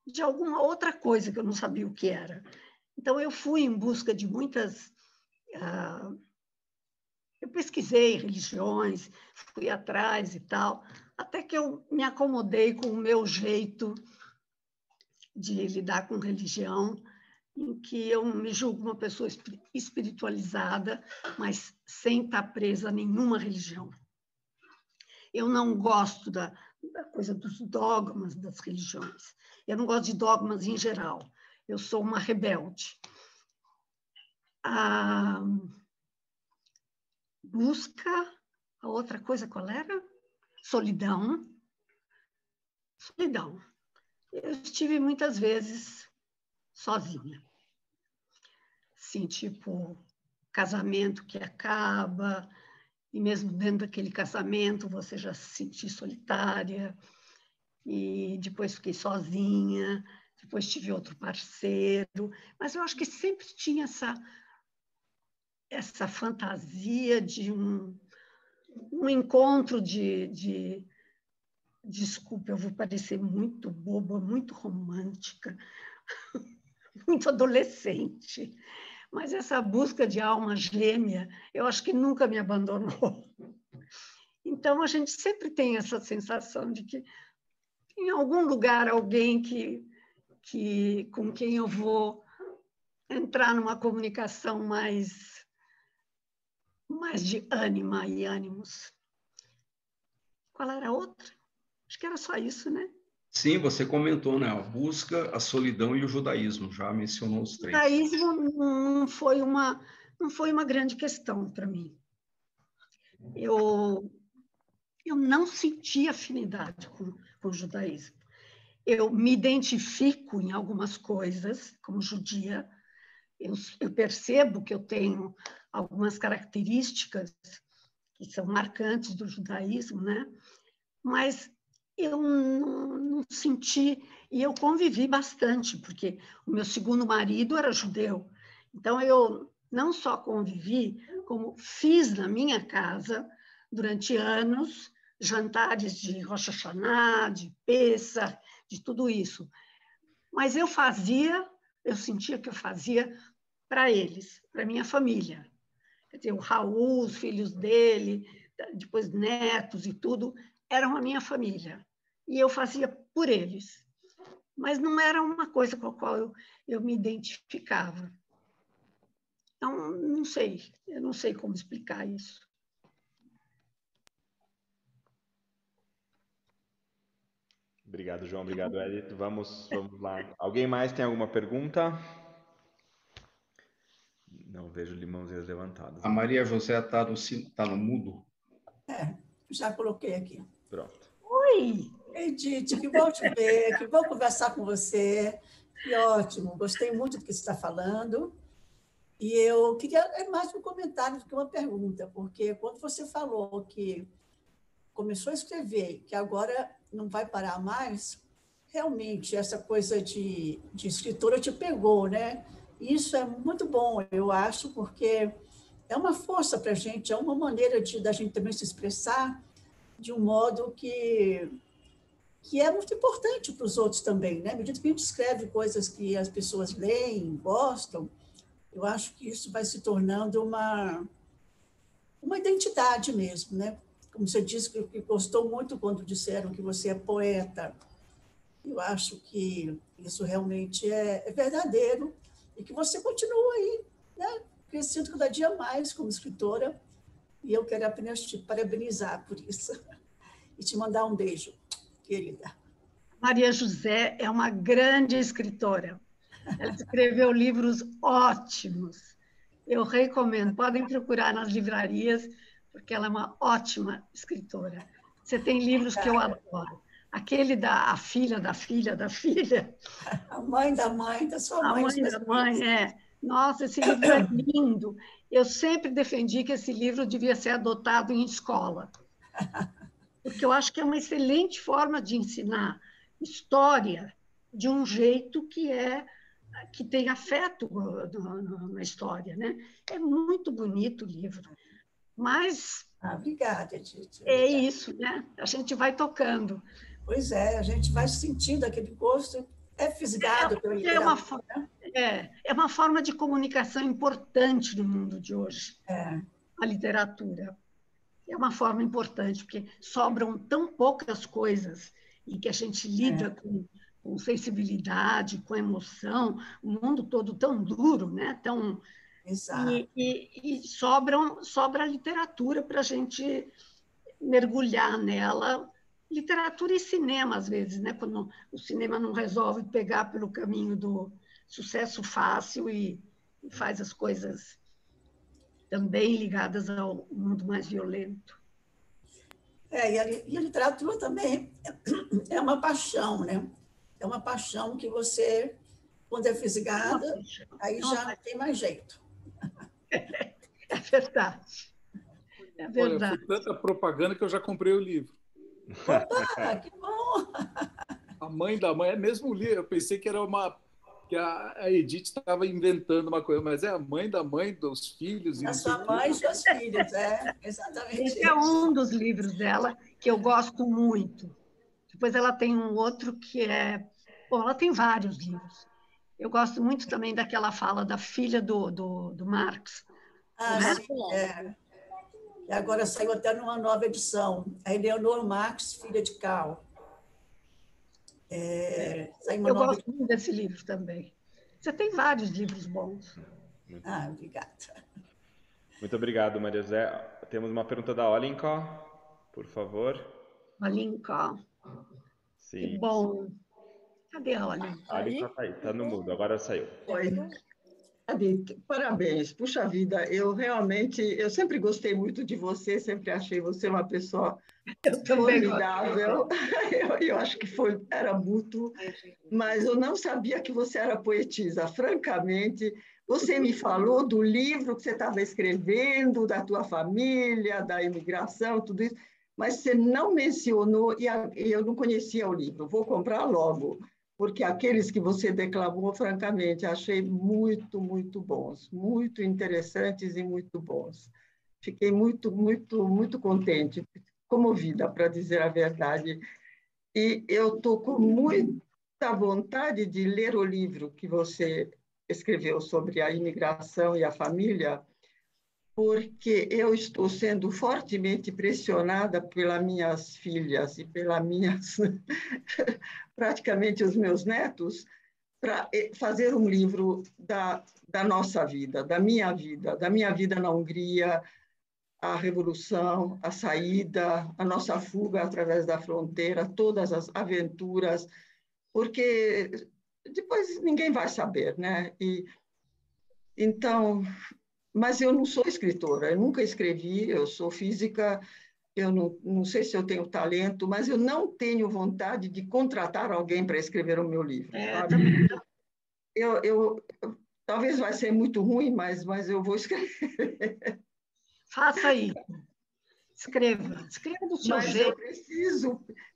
de alguma outra coisa que eu não sabia o que era. Então, eu fui em busca de muitas... eu pesquisei religiões, fui atrás e tal, até que eu me acomodei com o meu jeito de lidar com religião, em que eu me julgo uma pessoa espiritualizada, mas sem estar presa a nenhuma religião. Eu não gosto da coisa dos dogmas das religiões. Eu não gosto de dogmas em geral. Eu sou uma rebelde. A busca, a outra coisa qual era? Solidão. Solidão. Eu estive muitas vezes sozinha. Assim, tipo, casamento que acaba, e mesmo dentro daquele casamento você já se sentiu solitária, e depois fiquei sozinha, depois tive outro parceiro, mas eu acho que sempre tinha essa fantasia de um encontro de... Desculpa, eu vou parecer muito boba, muito romântica, muito adolescente, mas essa busca de alma gêmea, eu acho que nunca me abandonou. Então, a gente sempre tem essa sensação de que em algum lugar alguém com quem eu vou entrar numa comunicação mais de ânima e ânimos. Qual era a outra? Acho que era só isso, né? Sim, você comentou, né? A busca, a solidão e o judaísmo. Já mencionou os três. O judaísmo não foi uma grande questão para mim. Eu não senti afinidade com o judaísmo. Eu me identifico em algumas coisas como judia. Eu percebo que eu tenho algumas características que são marcantes do judaísmo, né? Mas eu não senti, e eu convivi bastante, porque o meu segundo marido era judeu. Então, eu não só convivi, como fiz na minha casa, durante anos, jantares de Rosh Hashanah, de Pessah, de tudo isso. Mas eu sentia que eu fazia para eles, para minha família. Quer dizer, o Raul, os filhos dele, depois netos e tudo, eram a minha família. E eu fazia por eles. Mas não era uma coisa com a qual eu me identificava. Então, não sei. Eu não sei como explicar isso. Obrigado, João. Obrigado, Edith. Vamos lá. Alguém mais tem alguma pergunta? Não vejo limãozinhas levantadas. A Maria José está no mudo. Já coloquei aqui. Pronto. Oi! Edith, que bom te ver, que bom conversar com você. Que ótimo, gostei muito do que você está falando. E eu queria mais um comentário do que uma pergunta, porque quando você falou que começou a escrever, que agora não vai parar mais, realmente essa coisa de escritora te pegou, né? Isso é muito bom, eu acho, porque é uma força para a gente, é uma maneira da gente também se expressar de um modo que é muito importante para os outros também, né? À medida que a gente escreve coisas que as pessoas leem, gostam, eu acho que isso vai se tornando uma identidade mesmo, né? Como você disse, que gostou muito quando disseram que você é poeta. Eu acho que isso realmente é verdadeiro e que você continua aí, né? Crescendo cada dia mais como escritora, e eu quero apenas te parabenizar por isso e te mandar um beijo, querida. Maria José é uma grande escritora. Ela escreveu livros ótimos. Eu recomendo, podem procurar nas livrarias, porque ela é uma ótima escritora. Você tem livros que eu adoro. Aquele da filha da filha da filha. A mãe da mãe da sua mãe. A mãe da mãe, é. Nossa, esse livro é lindo. Eu sempre defendi que esse livro devia ser adotado em escola, porque eu acho que é uma excelente forma de ensinar história de um jeito que tem afeto na história, né? É muito bonito o livro, mas obrigada, Edith. É isso, né? A gente vai tocando. Pois é, a gente vai sentindo aquele gosto, é fisgado pela literatura. É uma forma de comunicação importante no mundo de hoje, a literatura. É uma forma importante, porque sobram tão poucas coisas em que a gente lida com sensibilidade, com emoção, o mundo todo tão duro, né? Exato. E sobra a literatura para a gente mergulhar nela. Literatura e cinema, às vezes, né? Quando o cinema não resolve pegar pelo caminho do sucesso fácil e faz as coisas também ligadas ao mundo mais violento. E a literatura também é uma paixão, né? É uma paixão que você, quando é fisgada, aí já não tem mais jeito. É verdade. É verdade. Olha, foi tanta propaganda que eu já comprei o livro. Opa, que bom! A mãe da mãe, é mesmo o livro. Eu pensei que era que a Edith estava inventando uma coisa, mas é a mãe da mãe dos filhos. A sua mãe e seus filhos, exatamente. Esse é um dos livros dela que eu gosto muito. Depois ela tem um outro que é... Bom, ela tem vários livros. Eu gosto muito também daquela fala da filha do Marx. Né? Sim, E agora saiu até numa nova edição. A Eleanor Marx, filha de Karl. Eu gosto muito desse livro também. Você tem vários livros bons. Obrigada. Muito obrigado, Maria José. Temos uma pergunta da Olinko, por favor. Olinko. Sim. Que bom. Cadê a Olinko? A Olinko está aí, está no mudo, agora saiu. Oi. Parabéns, puxa vida, eu sempre gostei muito de você, sempre achei você uma pessoa formidável, eu acho que era mútuo, mas eu não sabia que você era poetisa, francamente. Você me falou do livro que você estava escrevendo, da tua família, da imigração, tudo isso, mas você não mencionou, e eu não conhecia o livro, vou comprar logo, porque aqueles que você declamou, francamente, achei muito, muito bons, muito interessantes e muito bons. Fiquei muito, muito, muito contente, comovida, para dizer a verdade. E eu estou com muita vontade de ler o livro que você escreveu sobre a imigração e a família, porque eu estou sendo fortemente pressionada pelas minhas filhas e pelas minhas, praticamente os meus netos, para fazer um livro da nossa vida, da minha vida na Hungria, a revolução, a saída, a nossa fuga através da fronteira, todas as aventuras, porque depois ninguém vai saber, né? Então, mas eu não sou escritora, eu nunca escrevi, eu sou física, eu não sei se eu tenho talento, mas eu não tenho vontade de contratar alguém para escrever o meu livro, sabe? Talvez vai ser muito ruim, mas eu vou escrever. Faça isso. Escreva do seu Mas jeito. eu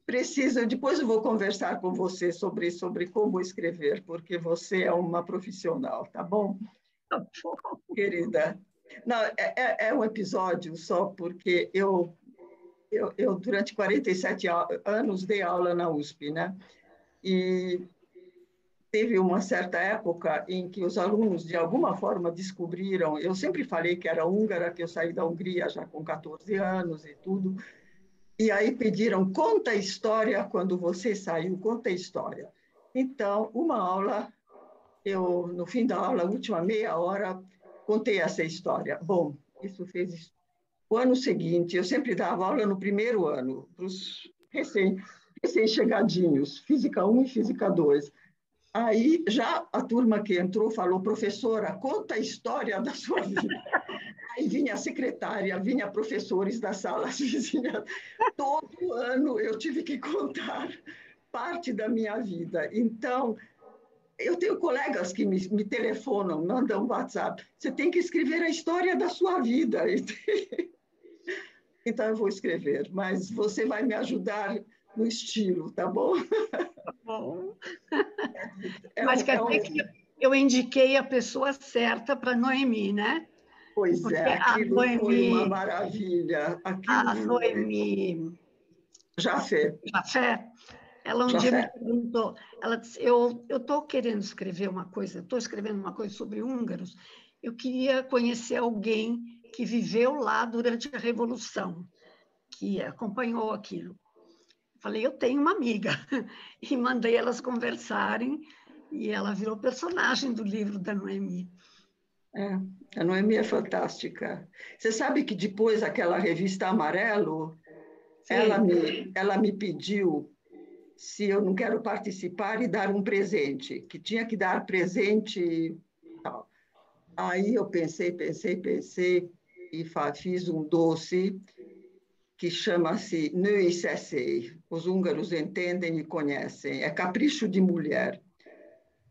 preciso, depois eu vou conversar com você sobre como escrever, porque você é uma profissional, tá bom? Tá bom. Querida. Não, é um episódio só porque eu durante 47 anos dei aula na USP, né? E teve uma certa época em que os alunos, de alguma forma, descobriram... Eu sempre falei que era húngara, que eu saí da Hungria já com 14 anos e tudo. E aí pediram, conta a história quando você saiu, conta a história. Então, uma aula, no fim da aula, a última meia hora, contei essa história. Bom, isso fez... O ano seguinte, eu sempre dava aula no primeiro ano, para os recém-chegadinhos, Física 1 e Física 2. Aí, já a turma que entrou falou, professora, conta a história da sua vida. Aí vinha a secretária, vinha professores das salas vizinhas. Todo ano eu tive que contar parte da minha vida. Então, eu tenho colegas que me telefonam, mandam WhatsApp. Você tem que escrever a história da sua vida. Então, eu vou escrever, mas você vai me ajudar no estilo, tá bom? Tá bom. Mas quer dizer que eu indiquei a pessoa certa para Noemi, né? Pois porque é, aquilo Noemi, foi uma maravilha. Noemi Jafé, ela um dia me perguntou, ela disse, eu estou querendo escrever uma coisa, estou escrevendo uma coisa sobre húngaros, eu queria conhecer alguém que viveu lá durante a Revolução, que acompanhou aquilo. Falei, eu tenho uma amiga, e mandei elas conversarem, e ela virou personagem do livro da Noemi. A Noemi é fantástica. Você sabe que depois aquela revista Amarelo, ela me pediu se eu não quero participar e dar um presente, que tinha que dar presente. Aí eu pensei e fiz um doce que chama-se Női. Os húngaros entendem e conhecem. É capricho de mulher.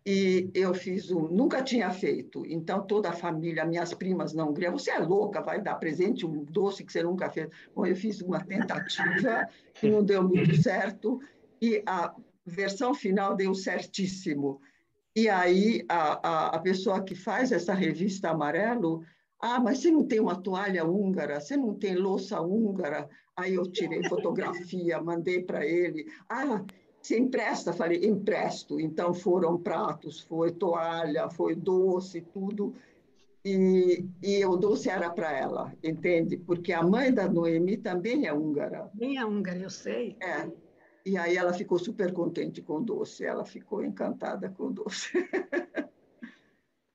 E eu fiz nunca tinha feito, então toda a família, minhas primas na Hungria, você é louca, vai dar presente um doce que você nunca fez. Bom, eu fiz uma tentativa que não deu muito certo, e a versão final deu certíssimo. E aí a pessoa que faz essa revista Amarelo, mas você não tem uma toalha húngara, você não tem louça húngara? Aí eu tirei fotografia, mandei para ele. Você empresta? Falei, empresto. Então foram pratos, foi toalha, foi doce, tudo. E o doce era para ela, entende? Porque a mãe da Noemi também é húngara. Também é húngara, eu sei. E aí ela ficou super contente com o doce, ela ficou encantada com o doce.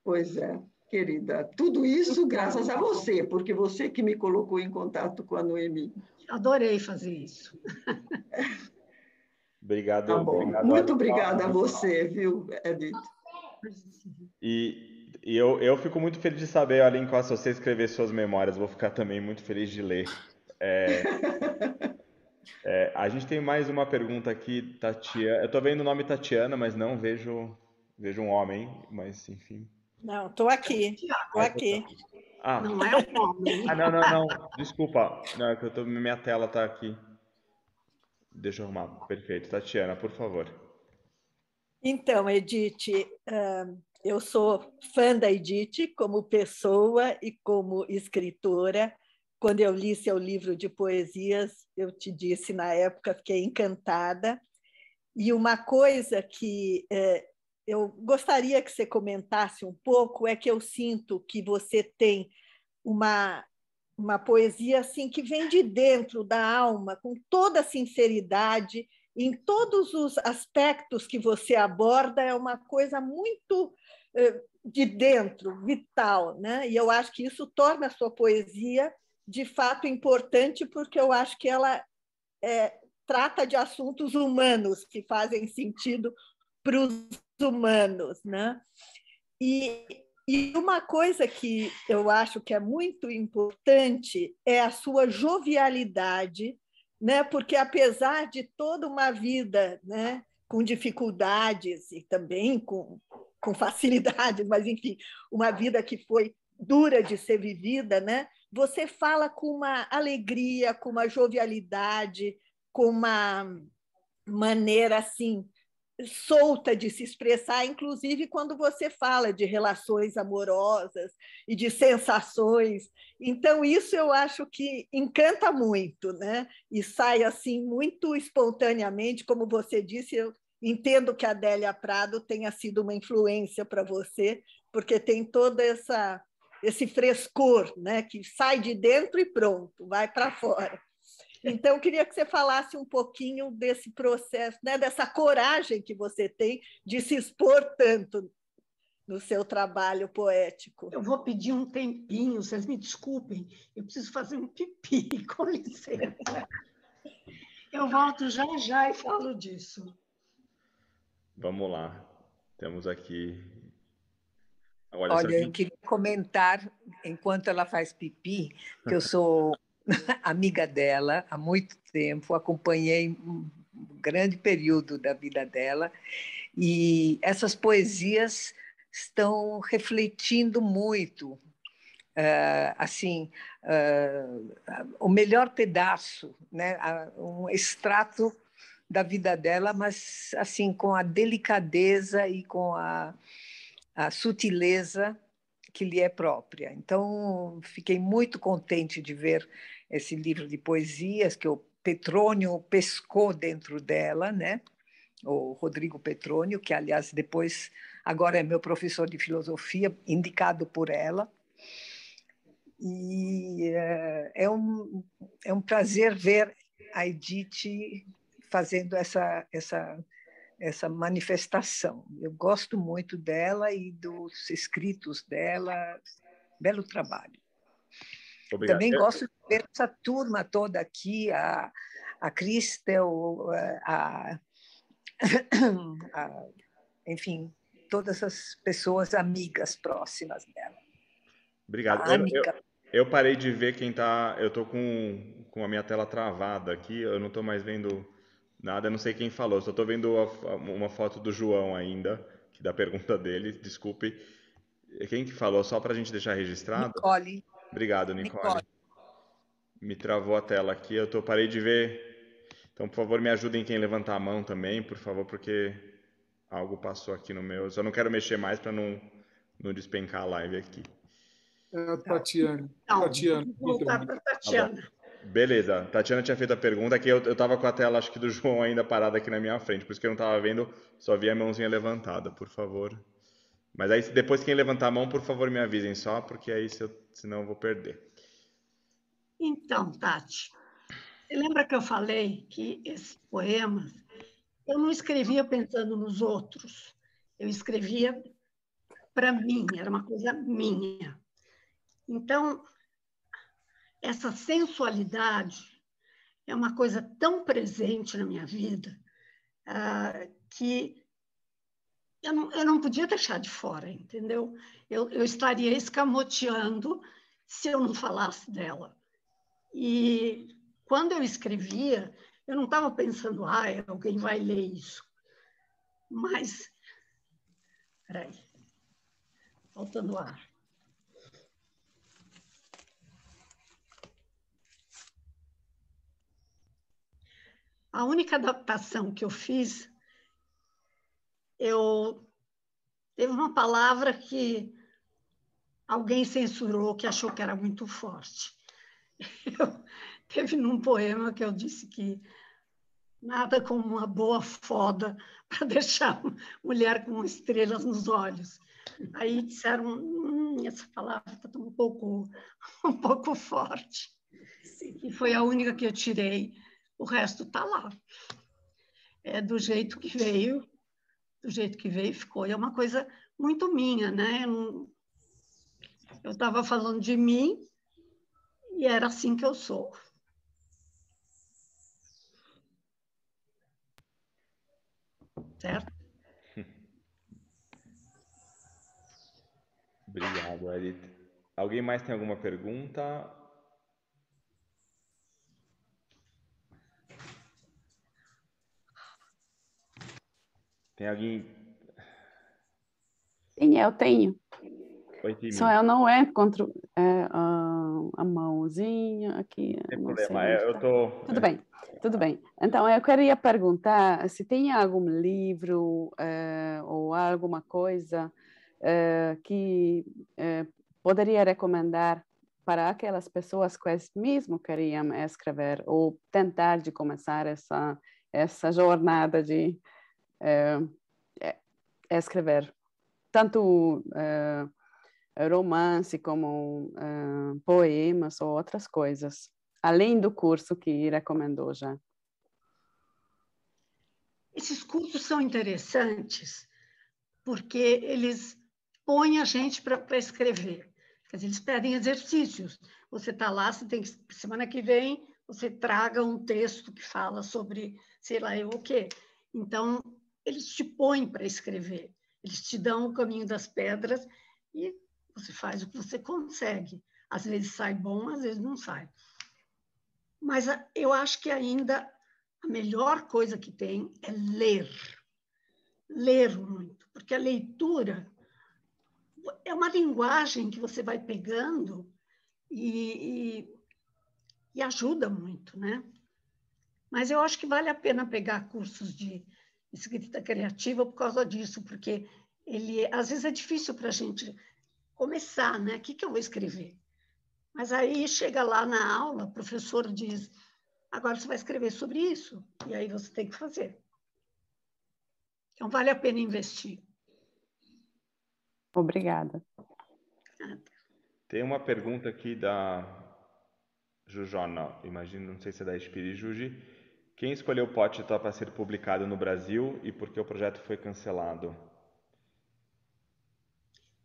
Pois é, querida. Tudo isso graças a você, porque você que me colocou em contato com a Noemi. Adorei fazer isso. Obrigado. Tá bom. Obrigado, muito obrigada a você, viu, Edith? E eu fico muito feliz de saber, olha, enquanto você escrever suas memórias, vou ficar também muito feliz de ler. A gente tem mais uma pergunta aqui, Tatiana. Eu estou vendo o nome Tatiana, mas não vejo um homem, mas enfim. Não, estou aqui. Estou aqui. Não é um homem. Não. Desculpa. Não, é que minha tela está aqui. Deixa eu arrumar. Perfeito. Tatiana, por favor. Então, Edith, eu sou fã da Edith como pessoa e como escritora. Quando eu li seu livro de poesias, eu te disse na época, fiquei encantada. E uma coisa que eu gostaria que você comentasse um pouco é que eu sinto que você tem uma poesia assim que vem de dentro da alma, com toda a sinceridade, em todos os aspectos que você aborda, é uma coisa muito de dentro, vital, né? E eu acho que isso torna a sua poesia de fato importante, porque eu acho que ela trata de assuntos humanos que fazem sentido para os humanos, né? E uma coisa que eu acho que é muito importante é a sua jovialidade, né? Porque apesar de toda uma vida, né, com dificuldades e também com facilidades, mas enfim, uma vida que foi dura de ser vivida, né? você fala com uma alegria, com uma jovialidade, com uma maneira assim solta de se expressar, inclusive quando você fala de relações amorosas e de sensações. Então, isso eu acho que encanta muito, né? E sai assim muito espontaneamente, como você disse. Eu entendo que a Adélia Prado tenha sido uma influência para você, porque tem toda esse frescor, né? Que sai de dentro e pronto, vai para fora. Então, eu queria que você falasse um pouquinho desse processo, né, dessa coragem que você tem de se expor tanto no seu trabalho poético. Eu vou pedir um tempinho, vocês me desculpem, eu preciso fazer um pipi, com licença. Eu volto já já e falo disso. Vamos lá. Temos aqui... Olha, eu queria comentar, enquanto ela faz pipi, que eu sou amiga dela há muito tempo, acompanhei um grande período da vida dela, e essas poesias estão refletindo muito, o melhor pedaço, né? Um extrato da vida dela, mas assim com a delicadeza e com a sutileza que lhe é própria. Então, fiquei muito contente de ver esse livro de poesias que o Petrônio pescou dentro dela, né? O Rodrigo Petrônio, que, aliás, depois, agora é meu professor de filosofia, indicado por ela. E é um prazer ver a Edith fazendo essa manifestação. Eu gosto muito dela e dos escritos dela. Belo trabalho. Obrigado. Também gosto de ver essa turma toda aqui, a Cristel, enfim, todas as pessoas amigas próximas dela. Obrigado. Eu parei de ver quem está... Eu estou com a minha tela travada aqui, eu não estou mais vendo nada, eu não sei quem falou, só estou vendo uma foto do João ainda, que da pergunta dele, desculpe. Quem que falou? Só para a gente deixar registrado? Nicole. Obrigado, Nicole. Me travou a tela aqui, parei de ver. Então, por favor, me ajudem quem levantar a mão também, por favor, porque algo passou aqui no meu. Eu só não quero mexer mais para não despencar a live aqui. Tatiana. Vou voltar para a Tatiana. Tá, beleza, Tatiana tinha feito a pergunta, que eu estava com a tela, acho que do João ainda parada aqui na minha frente, por isso que eu não estava vendo, só vi a mãozinha levantada, por favor. Mas aí, depois quem levantar a mão, por favor, me avisem só, porque aí senão eu vou perder. Então, Tati, você lembra que eu falei que esses poemas eu não escrevia pensando nos outros, eu escrevia para mim, era uma coisa minha. Então, essa sensualidade é uma coisa tão presente na minha vida que eu não podia deixar de fora, entendeu? Eu estaria escamoteando se eu não falasse dela. E quando eu escrevia, eu não estava pensando, alguém vai ler isso. Mas, peraí, faltando ar. A única adaptação que eu fiz, teve uma palavra que alguém censurou, que achou que era muito forte. Teve num poema que eu disse que nada como uma boa foda para deixar mulher com estrelas nos olhos. Aí disseram, essa palavra está um pouco forte. E foi a única que eu tirei. O resto está lá. É do jeito que veio ficou. E é uma coisa muito minha, né? Eu estava falando de mim e era assim que eu sou. Certo? Obrigado, Edith. Alguém mais tem alguma pergunta? Tem alguém? Sim, eu tenho. Oi, Timi. Só eu não encontro a mãozinha aqui. Sem não problema, sei onde eu tá. tô... Tudo bem, tudo bem. Então, eu queria perguntar se tem algum livro ou alguma coisa que poderia recomendar para aquelas pessoas que mesmo queriam escrever ou tentar de começar essa jornada de escrever tanto romance como poemas ou outras coisas, além do curso que recomendou já. Esses cursos são interessantes porque eles põem a gente para escrever. Quer dizer, eles pedem exercícios. Você está lá, você tem que, semana que vem, você traga um texto que fala sobre, sei lá, o quê. Então, eles te põem para escrever. Eles te dão o caminho das pedras e você faz o que você consegue. Às vezes sai bom, às vezes não sai. Mas eu acho que ainda a melhor coisa que tem é ler. Ler muito, porque a leitura é uma linguagem que você vai pegando e ajuda muito, né? Mas eu acho que vale a pena pegar cursos de escrita criativa por causa disso, porque às vezes é difícil para a gente começar, né? O que eu vou escrever? Mas aí chega lá na aula, o professor diz, agora você vai escrever sobre isso, e aí você tem que fazer. Então, vale a pena investir. Obrigada. Tem uma pergunta aqui da Jujona, imagino, não sei se é da Espirijuji. Quem escolheu o Potterton para ser publicado no Brasil e por que o projeto foi cancelado?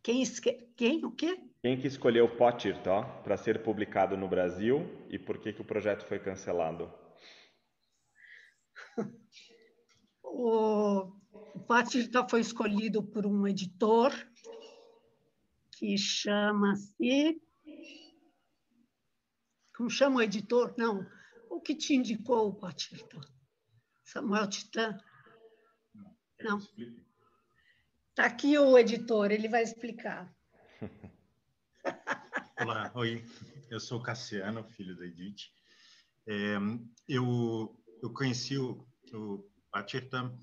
Quem o quê? Quem que escolheu o Potterton para ser publicado no Brasil e por que o projeto foi cancelado? O Potterton foi escolhido por um editor que chama-se... Como chama o editor? Não, o que te indicou o Potterton? Samuel Titã? Não. Está aqui o editor, ele vai explicar. Olá, oi, eu sou Cassiano, filho da Edith. Eu conheci o Potterton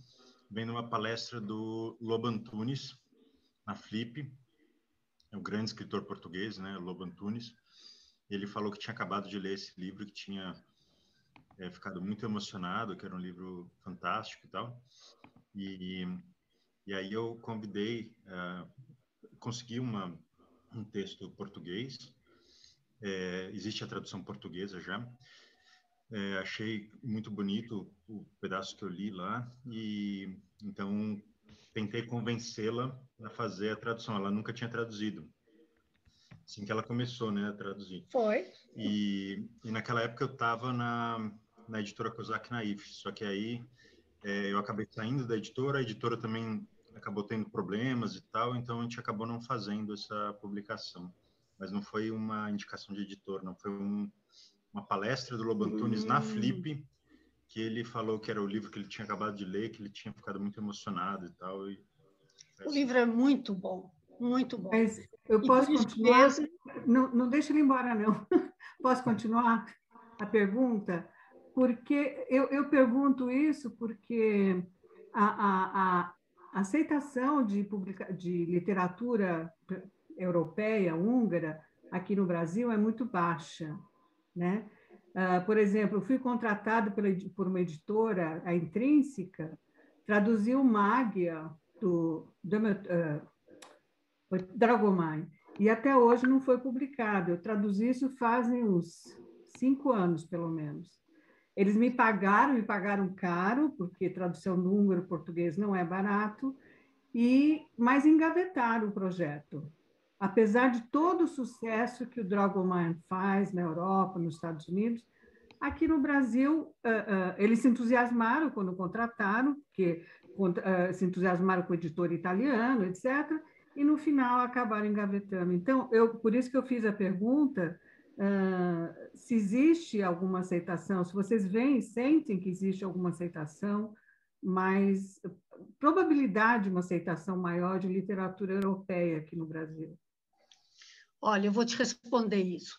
vendo uma palestra do Lobo Antunes, na Flip, é um grande escritor português, né, Lobo Antunes. Ele falou que tinha acabado de ler esse livro, que tinha ficado muito emocionado, que era um livro fantástico e tal. E aí eu convidei, consegui um texto português, existe a tradução portuguesa já. Achei muito bonito o pedaço que eu li lá e então tentei convencê-la a fazer a tradução. Ela nunca tinha traduzido. Assim que ela começou, né, a traduzir. Foi. E naquela época eu estava na editora Kozak Naif, só que aí eu acabei saindo da editora, a editora também acabou tendo problemas e tal, então a gente acabou não fazendo essa publicação. Mas não foi uma indicação de editor, não, foi uma palestra do Lobo Antunes na Flip, que ele falou que era o livro que ele tinha acabado de ler, que ele tinha ficado muito emocionado e tal. O livro é muito bom, muito bom. Mas eu posso continuar? Não deixa ele embora, não. Posso continuar a pergunta? Porque eu pergunto isso porque a aceitação de literatura europeia, húngara, aqui no Brasil é muito baixa, né? Por exemplo, eu fui contratada por uma editora, a Intrínseca, traduziu Mágia, do Dragomai, e até hoje não foi publicado. Eu traduzi isso fazem uns 5 anos, pelo menos. Eles me pagaram caro, porque tradução do húngaro português não é barato, mas engavetaram o projeto. Apesar de todo o sucesso que o Dragomai faz na Europa, nos Estados Unidos, aqui no Brasil, eles se entusiasmaram quando contrataram, porque se entusiasmaram com o editor italiano, etc., e no final acabaram engavetando. Então, por isso que eu fiz a pergunta, se existe alguma aceitação, se vocês sentem que existe alguma aceitação, mas probabilidade de uma aceitação maior de literatura europeia aqui no Brasil. Olha, eu vou te responder isso.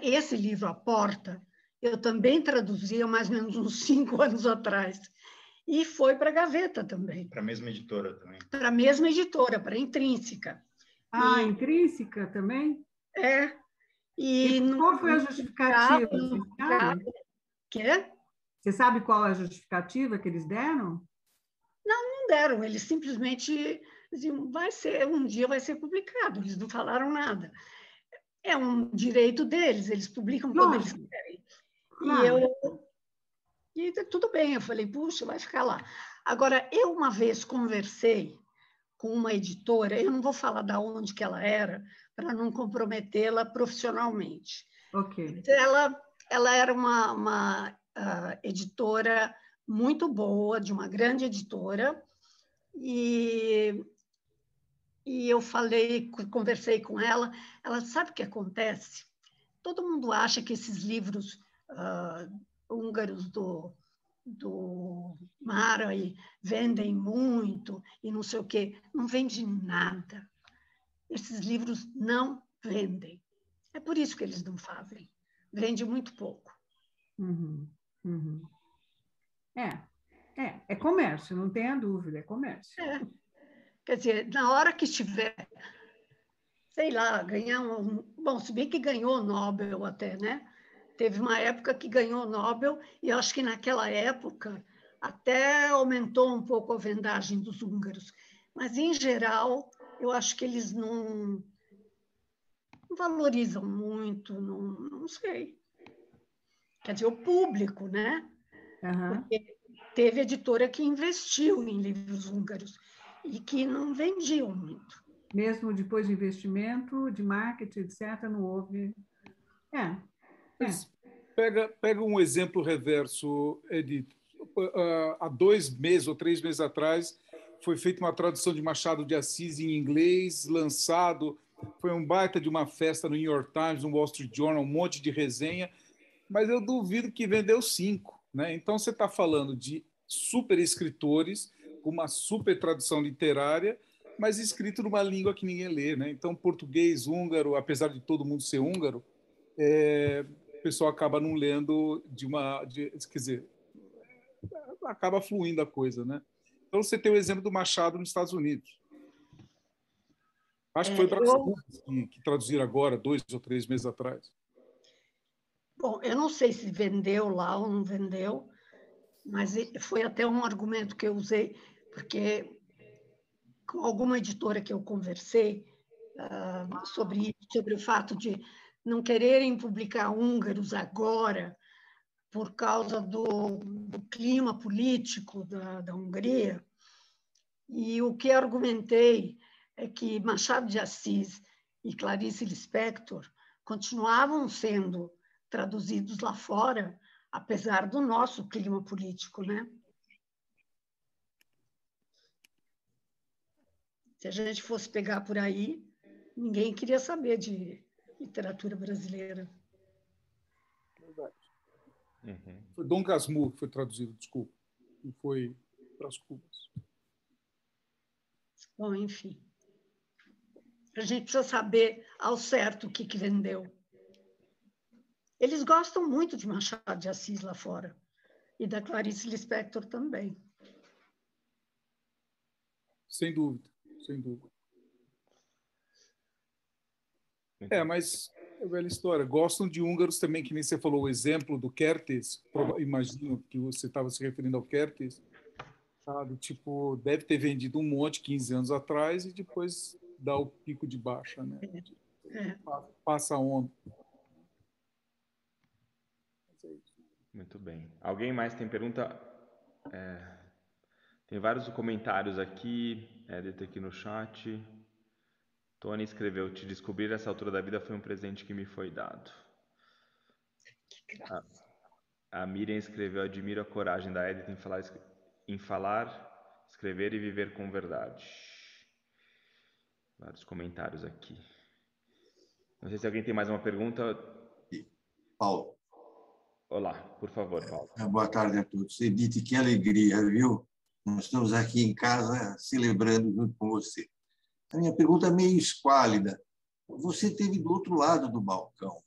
esse livro, A Porta, eu também traduzi há mais ou menos uns 5 anos atrás. E foi para a Gaveta também. Para a mesma editora também. Para a mesma editora, para a Intrínseca. Ah, Intrínseca também? É. E qual foi a justificativa? Quê? Você sabe qual é a justificativa que eles deram? Não deram. Eles simplesmente diziam, um dia vai ser publicado. Eles não falaram nada. É um direito deles, eles publicam quando eles querem. Claro. E tudo bem, eu falei, puxa, vai ficar lá. Agora, eu uma vez conversei com uma editora, eu não vou falar de onde que ela era, para não comprometê-la profissionalmente. Ok. Ela era uma editora muito boa, de uma grande editora, e eu conversei com ela, ela sabe o que acontece? Todo mundo acha que esses livros húngaros do Mara e vendem muito e não sei o quê. Não vende nada. Esses livros não vendem. É por isso que eles não fazem. Vende muito pouco. É comércio, não tenha dúvida, é comércio. Quer dizer, na hora que estiver, sei lá, ganhar bom, se bem que ganhou o Nobel até, né? Teve uma época que ganhou o Nobel, e acho que naquela época até aumentou um pouco a vendagem dos húngaros. Mas, em geral, eu acho que eles não valorizam muito, não sei. Quer dizer, o público, né? Porque teve editora que investiu em livros húngaros e que não vendiam muito. Mesmo depois de investimento, de marketing, etc., não houve... Pega um exemplo reverso, Edith. Há 2 meses ou 3 meses atrás, foi feita uma tradução de Machado de Assis em inglês, lançado. Foi um baita de uma festa no New York Times, no Wall Street Journal, um monte de resenha, mas eu duvido que vendeu 5. Né? Então, você está falando de super escritores, com uma super tradução literária, mas escrito numa língua que ninguém lê. Né? Então, português, húngaro, apesar de todo mundo ser húngaro, o pessoal acaba não lendo quer dizer, acaba fluindo a coisa, né? Então você tem o exemplo do Machado nos Estados Unidos. Acho que foi brasileiros que traduziram agora, 2 ou 3 meses atrás. Bom, eu não sei se vendeu lá ou não vendeu, mas foi até um argumento que eu usei, porque com alguma editora que eu conversei sobre o fato de não quererem publicar húngaros agora por causa do clima político da Hungria. E o que argumentei é que Machado de Assis e Clarice Lispector continuavam sendo traduzidos lá fora, apesar do nosso clima político, né? Se a gente fosse pegar por aí, ninguém queria saber de literatura brasileira. Verdade. Foi Dom Casmurro que foi traduzido, desculpa. E foi para as Cubas. Bom, enfim. A gente precisa saber ao certo o que vendeu. Eles gostam muito de Machado de Assis lá fora. E da Clarice Lispector também. Sem dúvida, sem dúvida. Mas é velha história. Gostam de húngaros também, que nem você falou, o exemplo do Kertész, imagino que você estava se referindo ao Kertész, sabe? Tipo, deve ter vendido um monte 15 anos atrás e depois dá o pico de baixa, né? Passa a onda. Muito bem. Alguém mais tem pergunta? Tem vários comentários aqui, Edith aqui no chat. Tony escreveu: te descobrir essa altura da vida foi um presente que me foi dado. A Miriam escreveu: admiro a coragem da Edith em falar, escrever e viver com verdade. Vários comentários aqui. Não sei se alguém tem mais uma pergunta. Paulo. Olá, por favor, Paulo. Boa tarde a todos. Edith, que alegria, viu? Nós estamos aqui em casa celebrando junto com você. A minha pergunta é meio esquálida. Você esteve do outro lado do balcão.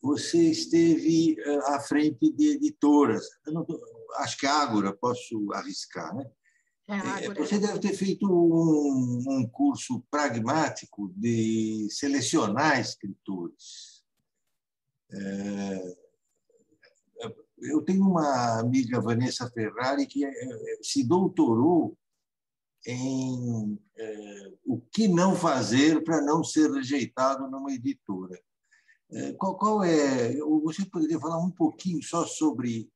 você esteve à frente de editoras. Acho que a Ágora, posso arriscar, né? Você deve ter feito um curso pragmático de selecionar escritores. Eu tenho uma amiga, Vanessa Ferrari, que se doutorou em o que não fazer para não ser rejeitado numa editora. Qual é? Você poderia falar um pouquinho só sobre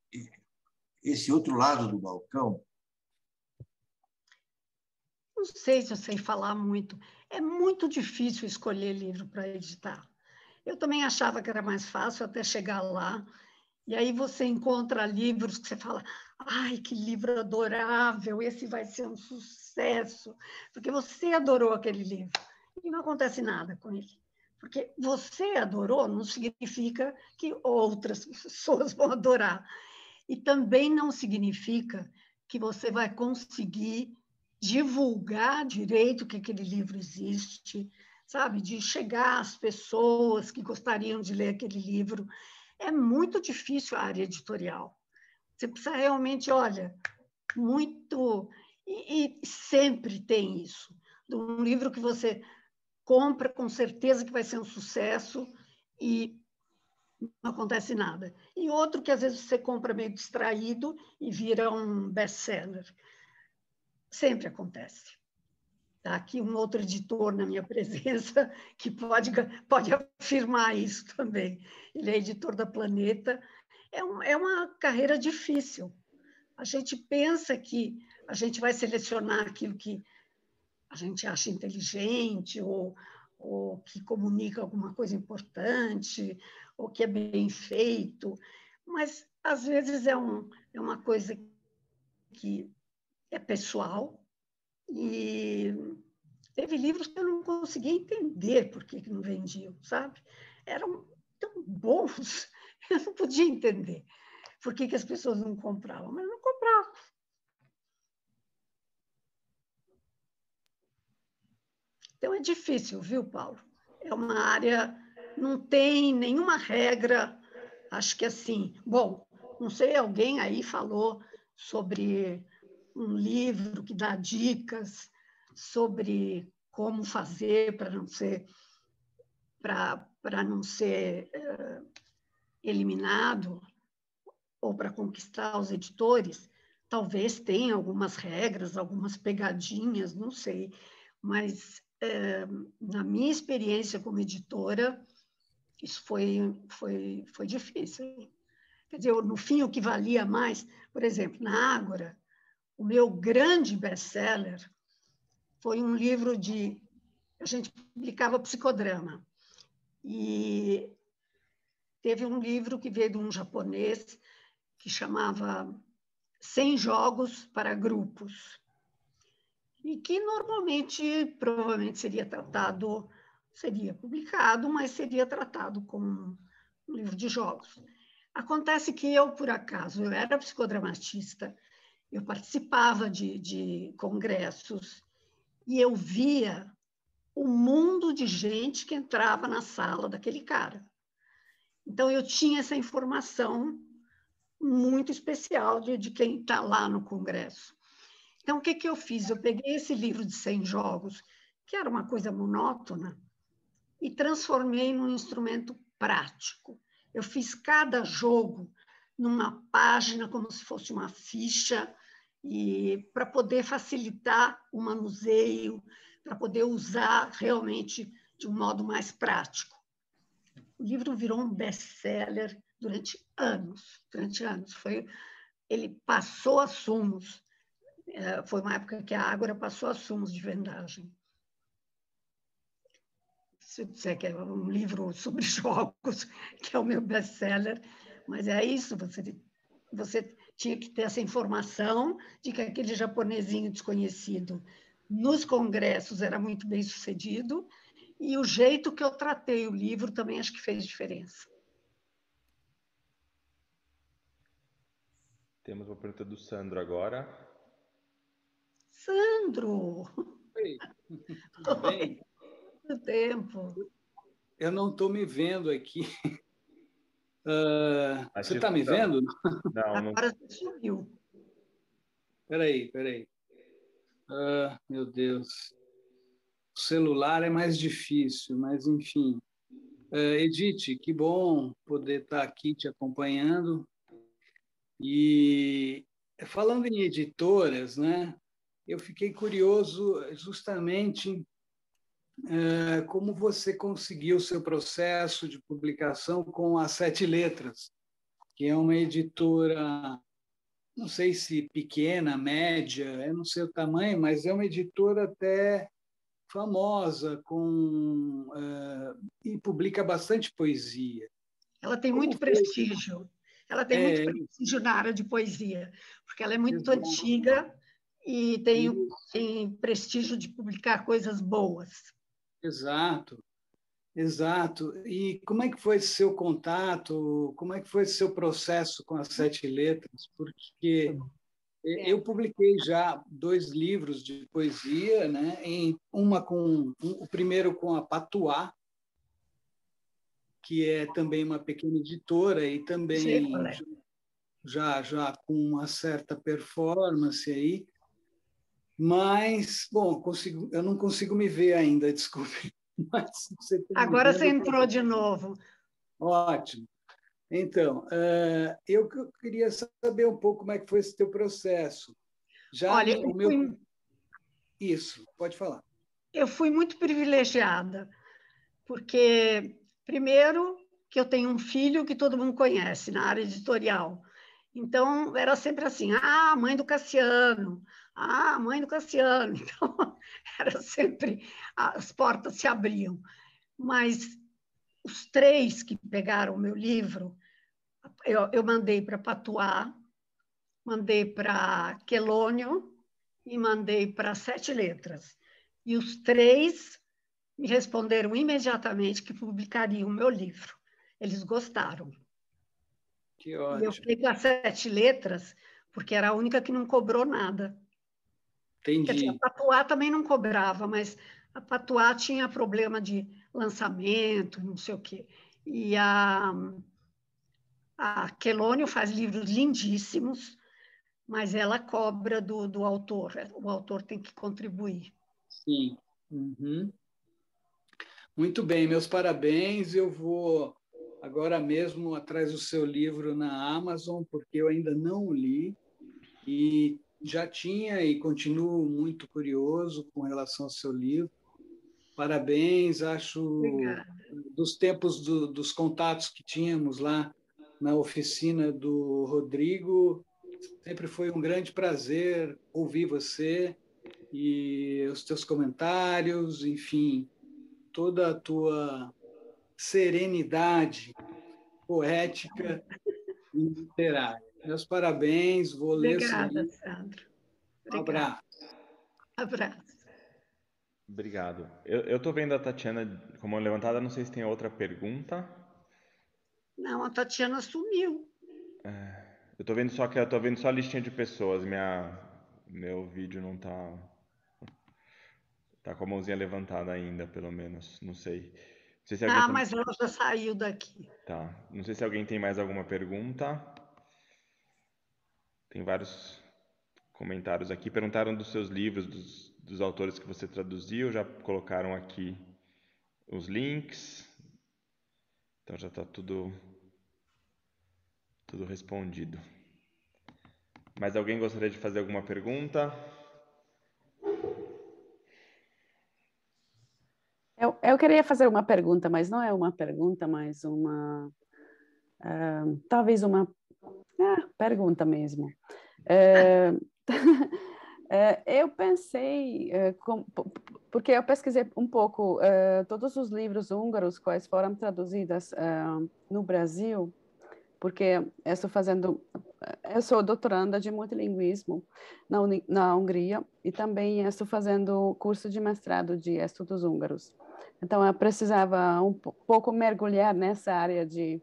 esse outro lado do balcão? Não sei se eu sei falar muito. É muito difícil escolher livro para editar. Eu também achava que era mais fácil até chegar lá. E aí você encontra livros que você fala, ai, que livro adorável, esse vai ser um sucesso, porque você adorou aquele livro. E não acontece nada com ele. Porque você adorou não significa que outras pessoas vão adorar. E também não significa que você vai conseguir divulgar direito que aquele livro existe, sabe? De chegar às pessoas que gostariam de ler aquele livro. É muito difícil a área editorial. Você precisa realmente, olha, muito... E sempre tem isso. De um livro que você compra com certeza que vai ser um sucesso e não acontece nada. E outro que às vezes você compra meio distraído e vira um best-seller. Sempre acontece. Está aqui um outro editor na minha presença que pode afirmar isso também. Ele é editor da Planeta. É uma carreira difícil. A gente pensa que a gente vai selecionar aquilo que a gente acha inteligente ou que comunica alguma coisa importante ou que é bem feito, mas às vezes é uma coisa que é pessoal e teve livros que eu não conseguia entender por que não vendiam, sabe? Eram tão bons, eu não podia entender por que as pessoas não compravam, mas não compravam. Então é difícil, viu, Paulo? É uma área, não tem nenhuma regra, acho que assim, bom, não sei, alguém aí falou sobre um livro que dá dicas sobre como fazer para não ser eliminado ou para conquistar os editores. Talvez tenha algumas regras, algumas pegadinhas, não sei, mas na minha experiência como editora, isso foi difícil. Quer dizer, no fim, o que valia mais, por exemplo, na Ágora, o meu grande best-seller foi um livro a gente publicava psicodrama. E teve um livro que veio de um japonês que chamava 100 Jogos para Grupos, e que provavelmente seria publicado, mas seria tratado como um livro de jogos. Acontece que eu, por acaso, eu era psicodramatista, eu participava de congressos e eu via o mundo de gente que entrava na sala daquele cara. Então, eu tinha essa informação muito especial de quem está lá no congresso. Então, o que eu fiz? Eu peguei esse livro de 100 jogos, que era uma coisa monótona, e transformei num instrumento prático. Eu fiz cada jogo numa página, como se fosse uma ficha, e para poder facilitar o manuseio, para poder usar realmente de um modo mais prático. O livro virou um best-seller durante anos. Ele passou a Sumos. Foi uma época que a Ágora passou a Sumos de vendagem. Se eu disser que é um livro sobre jogos, que é o meu best-seller, mas é isso, você tinha que ter essa informação de que aquele japonesinho desconhecido nos congressos era muito bem sucedido, e o jeito que eu tratei o livro também acho que fez diferença. Temos uma pergunta do Sandro agora. Sandro! Oi, tudo bem? Quanto tempo? Eu não estou me vendo aqui. Você está me vendo? Não. Agora você sumiu. Espera aí. Meu Deus. O celular é mais difícil, mas enfim. Edith, que bom poder estar aqui te acompanhando. E falando em editoras, né? Eu fiquei curioso justamente como você conseguiu o seu processo de publicação com a Sete Letras, que é uma editora, não sei se pequena, média, eu não sei o tamanho, mas é uma editora até famosa e publica bastante poesia. Ela tem muito prestígio. Ela tem muito prestígio na área de poesia, porque ela é muito antiga e tem prestígio de publicar coisas boas. Exato. E como é que foi seu contato? Como é que foi seu processo com as Sete Letras? Porque eu publiquei já 2 livros de poesia, né? O primeiro com a Patuá, que é também uma pequena editora e também já com uma certa performance aí. Mas, bom, eu não consigo me ver ainda, desculpe. Mas agora você entrou de novo. Ótimo. Então, eu queria saber um pouco como é que foi esse teu processo. Olha, Isso, pode falar. Eu fui muito privilegiada, porque, primeiro, que eu tenho um filho que todo mundo conhece na área editorial. Então, era sempre assim, mãe do Cassiano, mãe do Cassiano. Então, era sempre, as portas se abriam. Mas os 3 que pegaram o meu livro, eu mandei para Patuá, mandei para Quelônio e mandei para Sete Letras. E os 3 me responderam imediatamente que publicariam o meu livro. Eles gostaram. Que ótimo. E eu fiquei com as Sete Letras, porque era a única que não cobrou nada. Entendi. A Patuá também não cobrava, mas a Patuá tinha problema de lançamento, não sei o quê. E a Quelônio faz livros lindíssimos, mas ela cobra do autor. O autor tem que contribuir. Sim. Uhum. Muito bem, meus parabéns. Eu vou agora mesmo atrás do seu livro na Amazon, porque eu ainda não o li e já tinha e continuo muito curioso com relação ao seu livro. Parabéns, acho. Obrigada. Dos tempos dos contatos que tínhamos lá na oficina do Rodrigo, sempre foi um grande prazer ouvir você e os teus comentários, enfim, toda a tua serenidade poética e literária. Meus parabéns, vou ler seu livro. Obrigada, Sandro. Um abraço. Abraço. Obrigado. Eu estou vendo a Tatiana com a mão levantada, não sei se tem outra pergunta. Não, a Tatiana sumiu. Eu estou vendo só a listinha de pessoas. Meu vídeo não tá com a mãozinha levantada ainda, pelo menos. Não sei. Não sei se alguém mas ela já saiu daqui. Tá. Não sei se alguém tem mais alguma pergunta. Tem vários comentários aqui. Perguntaram dos seus livros, dos autores que você traduziu. Já colocaram aqui os links. Então já está tudo respondido. Mais alguém gostaria de fazer alguma pergunta? Eu queria fazer uma pergunta, mas não é uma pergunta, mas talvez uma pergunta mesmo. Eu pensei, porque eu pesquisei um pouco todos os livros húngaros quais foram traduzidos no Brasil, porque eu sou doutoranda de multilinguismo na Hungria e também estou fazendo curso de mestrado de estudos húngaros. Então, eu precisava um pouco mergulhar nessa área de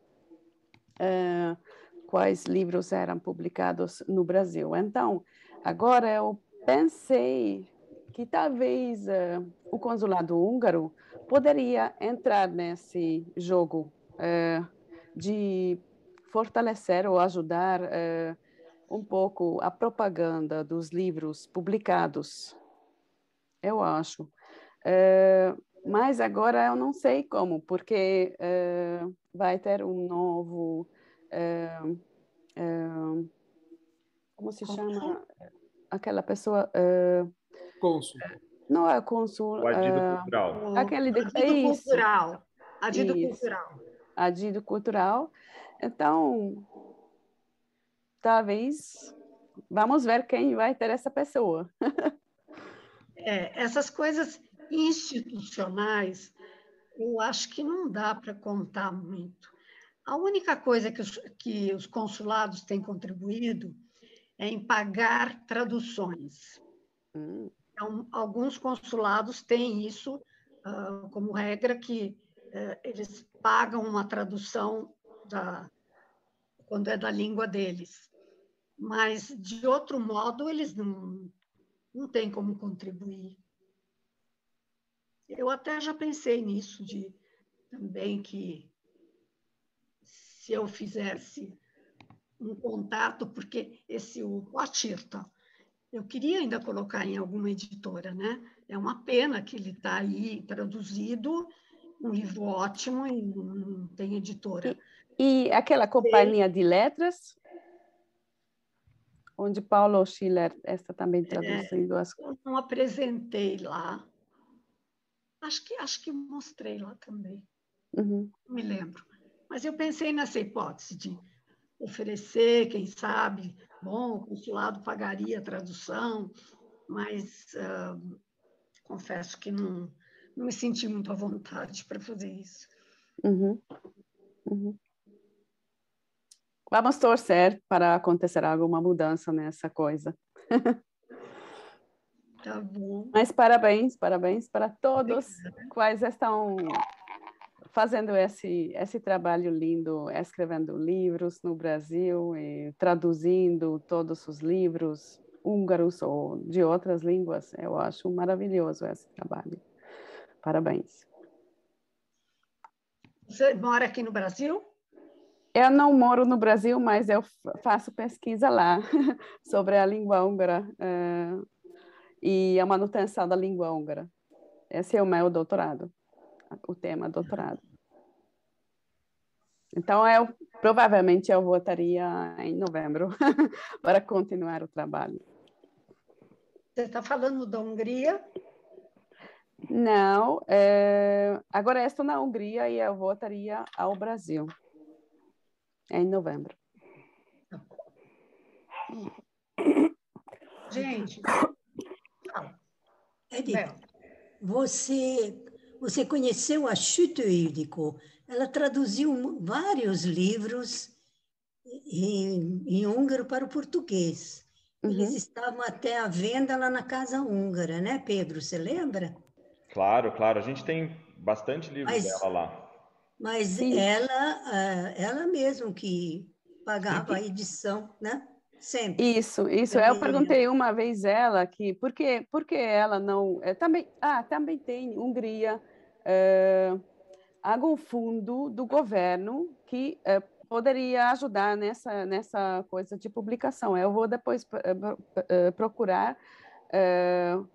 quais livros eram publicados no Brasil. Então, agora eu pensei que talvez o consulado húngaro poderia entrar nesse jogo de fortalecer ou ajudar um pouco a propaganda dos livros publicados, eu acho. Mas agora eu não sei como, porque vai ter um novo... como se chama? Aquela pessoa... cônsul. Não é cônsul. O adido cultural. Aquele adido cultural. Adido isso. cultural. Adido cultural. Então, talvez, vamos ver quem vai ter essa pessoa. Essas coisas institucionais, eu acho que não dá para contar muito. A única coisa que os consulados têm contribuído é em pagar traduções. Então, alguns consulados têm isso como regra, que eles pagam uma tradução quando é da língua deles. Mas, de outro modo, eles não têm como contribuir. Eu até já pensei nisso, também que se eu fizesse um contato, porque o Atirta, eu queria ainda colocar em alguma editora, né? É uma pena que ele está aí traduzido, um livro ótimo e não tem editora. E aquela companhia de letras, onde Paulo Schiller está também traduzindo as coisas. Eu não apresentei lá. Acho que mostrei lá também. Uhum. Não me lembro. Mas eu pensei nessa hipótese de oferecer, quem sabe, o consulado pagaria a tradução, mas confesso que não me senti muito à vontade para fazer isso. Uhum. Uhum. Vamos torcer para acontecer alguma mudança nessa coisa. Tá bom. Mas parabéns para todos quais estão fazendo esse trabalho lindo, escrevendo livros no Brasil e traduzindo todos os livros húngaros ou de outras línguas. Eu acho maravilhoso esse trabalho. Parabéns. Você mora aqui no Brasil? Eu não moro no Brasil, mas eu faço pesquisa lá sobre a língua húngara e a manutenção da língua húngara. Esse é o meu doutorado, o tema doutorado. Então, provavelmente eu voltaria em novembro para continuar o trabalho. Você está falando da Hungria? Não, agora estou na Hungria e eu voltaria ao Brasil em novembro. Gente, Edith, você conheceu a Schütte Ildikó? Ela traduziu vários livros em húngaro para o português. Eles estavam até à venda lá na Casa Húngara, né, Pedro? Você lembra? Claro, claro. A gente tem bastante livros dela lá. Mas ela mesmo que pagava a edição, né? Sempre. Isso. Eu perguntei uma vez ela que por que ela não também tem Hungria algum fundo do governo que poderia ajudar nessa coisa de publicação. Eu vou depois procurar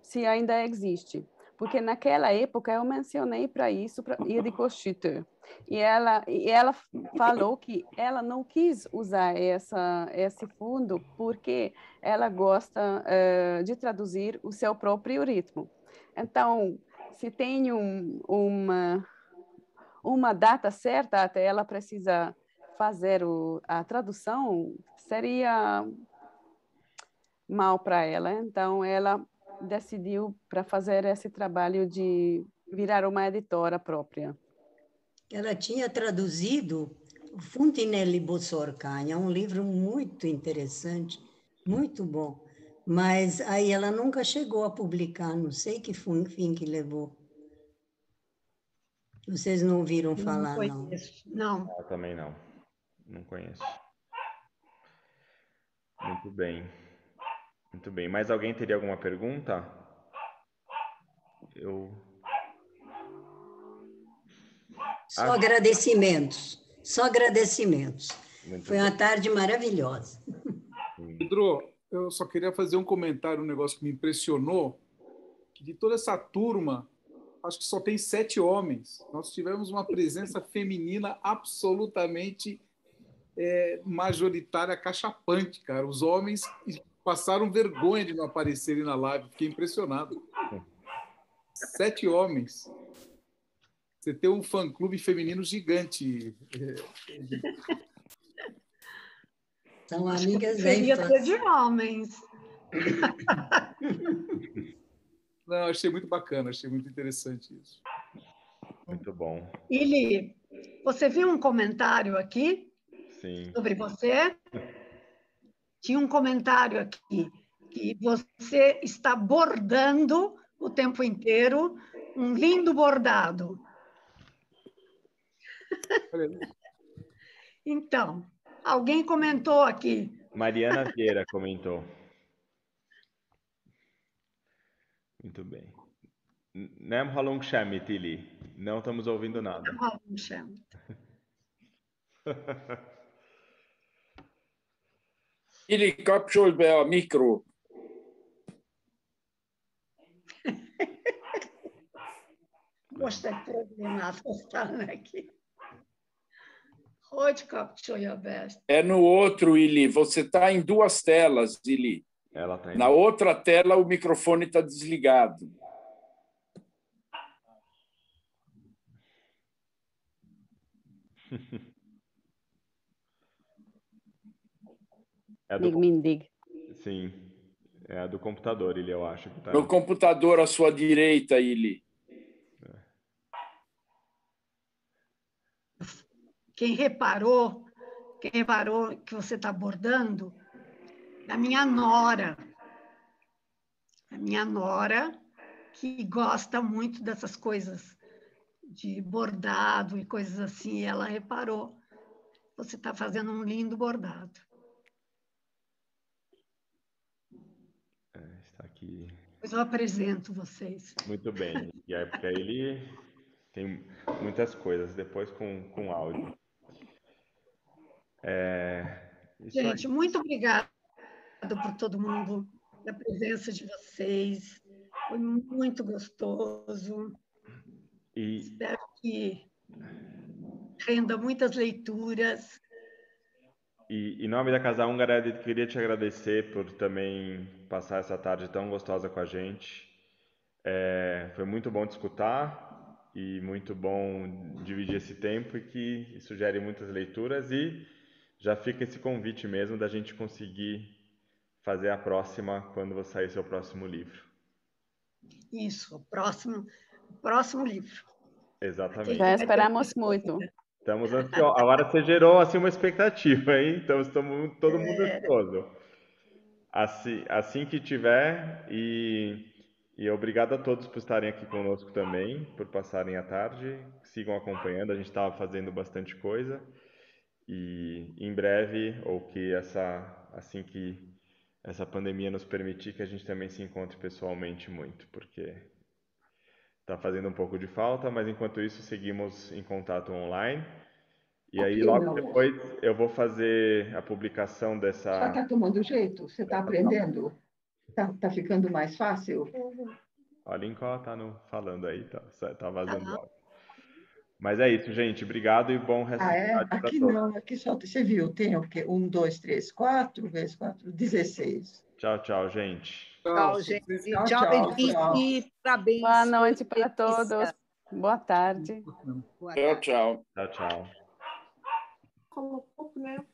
se ainda existe, porque naquela época eu mencionei para isso para Ildikó Schütte. E ela falou que ela não quis usar esse fundo porque ela gosta de traduzir o seu próprio ritmo. Então, se tem uma data certa até ela precisa fazer a tradução, seria mal para ela. Então, ela decidiu para fazer esse trabalho de virar uma editora própria. Ela tinha traduzido Fontenelle Boszorkány, um livro muito interessante, muito bom, mas aí ela nunca chegou a publicar, não sei que fim que levou. Vocês não ouviram falar, não? Não. Eu também não. Não conheço. Muito bem. Muito bem. Mais alguém teria alguma pergunta? Só agradecimentos. Foi uma tarde maravilhosa. Pedro, eu só queria fazer um comentário, um negócio que me impressionou, que de toda essa turma, acho que só tem 7 homens. Nós tivemos uma presença feminina absolutamente majoritária, cachapante, cara. Os homens passaram vergonha de não aparecerem na live. Fiquei impressionado. 7 homens. Você tem um fã-clube feminino gigante. São amigas da infância. De homens. Não, achei muito bacana, achei muito interessante isso. Muito bom. Ili, você viu um comentário aqui? Sim. Sobre você? Tinha um comentário aqui que você está bordando o tempo inteiro um lindo bordado. Então, alguém comentou aqui. Mariana Vieira comentou. Muito bem. Nem halong shamit, Ili. Não estamos ouvindo nada. Nem halong shamit. Ili, kapcsolj be a mikro. Most egy problémát hoztál neki. Hogy kapcsolja be ezt? É no outro, Ili. Você está em 2 telas, Ili. Ela tá Na outra tela, o microfone está desligado. É do... Sim, é a do computador, Ili, eu acho. Que tá... No computador à sua direita, Ili. Quem reparou que você está bordando, a minha nora. A minha nora, que gosta muito dessas coisas de bordado e coisas assim, ela reparou. Você está fazendo um lindo bordado. Está aqui. Depois eu apresento vocês. Muito bem. E aí, porque ele tem muitas coisas, depois com áudio. Gente, muito obrigada por todo mundo, da presença de vocês. Foi muito gostoso. Espero que renda muitas leituras. E em nome da Casa Húngara, eu queria te agradecer por também passar essa tarde tão gostosa com a gente. Foi muito bom te escutar e muito bom dividir esse tempo e que sugere muitas leituras e já fica esse convite mesmo da gente conseguir fazer a próxima quando você sair seu próximo livro. Isso, o próximo livro. Exatamente. Já esperamos muito. Estamos ansiosos. Agora você gerou assim uma expectativa, hein? Então estamos todo mundo ansioso. Assim que tiver e obrigado a todos por estarem aqui conosco também, por passarem a tarde, sigam acompanhando. A gente estava fazendo bastante coisa. E em breve, ou que assim que essa pandemia nos permitir, que a gente também se encontre pessoalmente muito, porque está fazendo um pouco de falta, mas enquanto isso seguimos em contato online. E aí logo depois eu vou fazer a publicação dessa... Já está tomando jeito? Você está aprendendo? Está ficando mais fácil? A Lincoln está falando aí, tá vazando áudio. Mas é isso, gente. Obrigado e bom resto de tarde para Aqui todos. não, aqui só você viu, tem o quê? 1, 2, 3, 4 vezes 4, 16. Tchau, gente. Tchau, gente. Tchau, Edith. Parabéns. Boa noite para todos. Boa tarde. Tchau. Tchau. Colocou, né?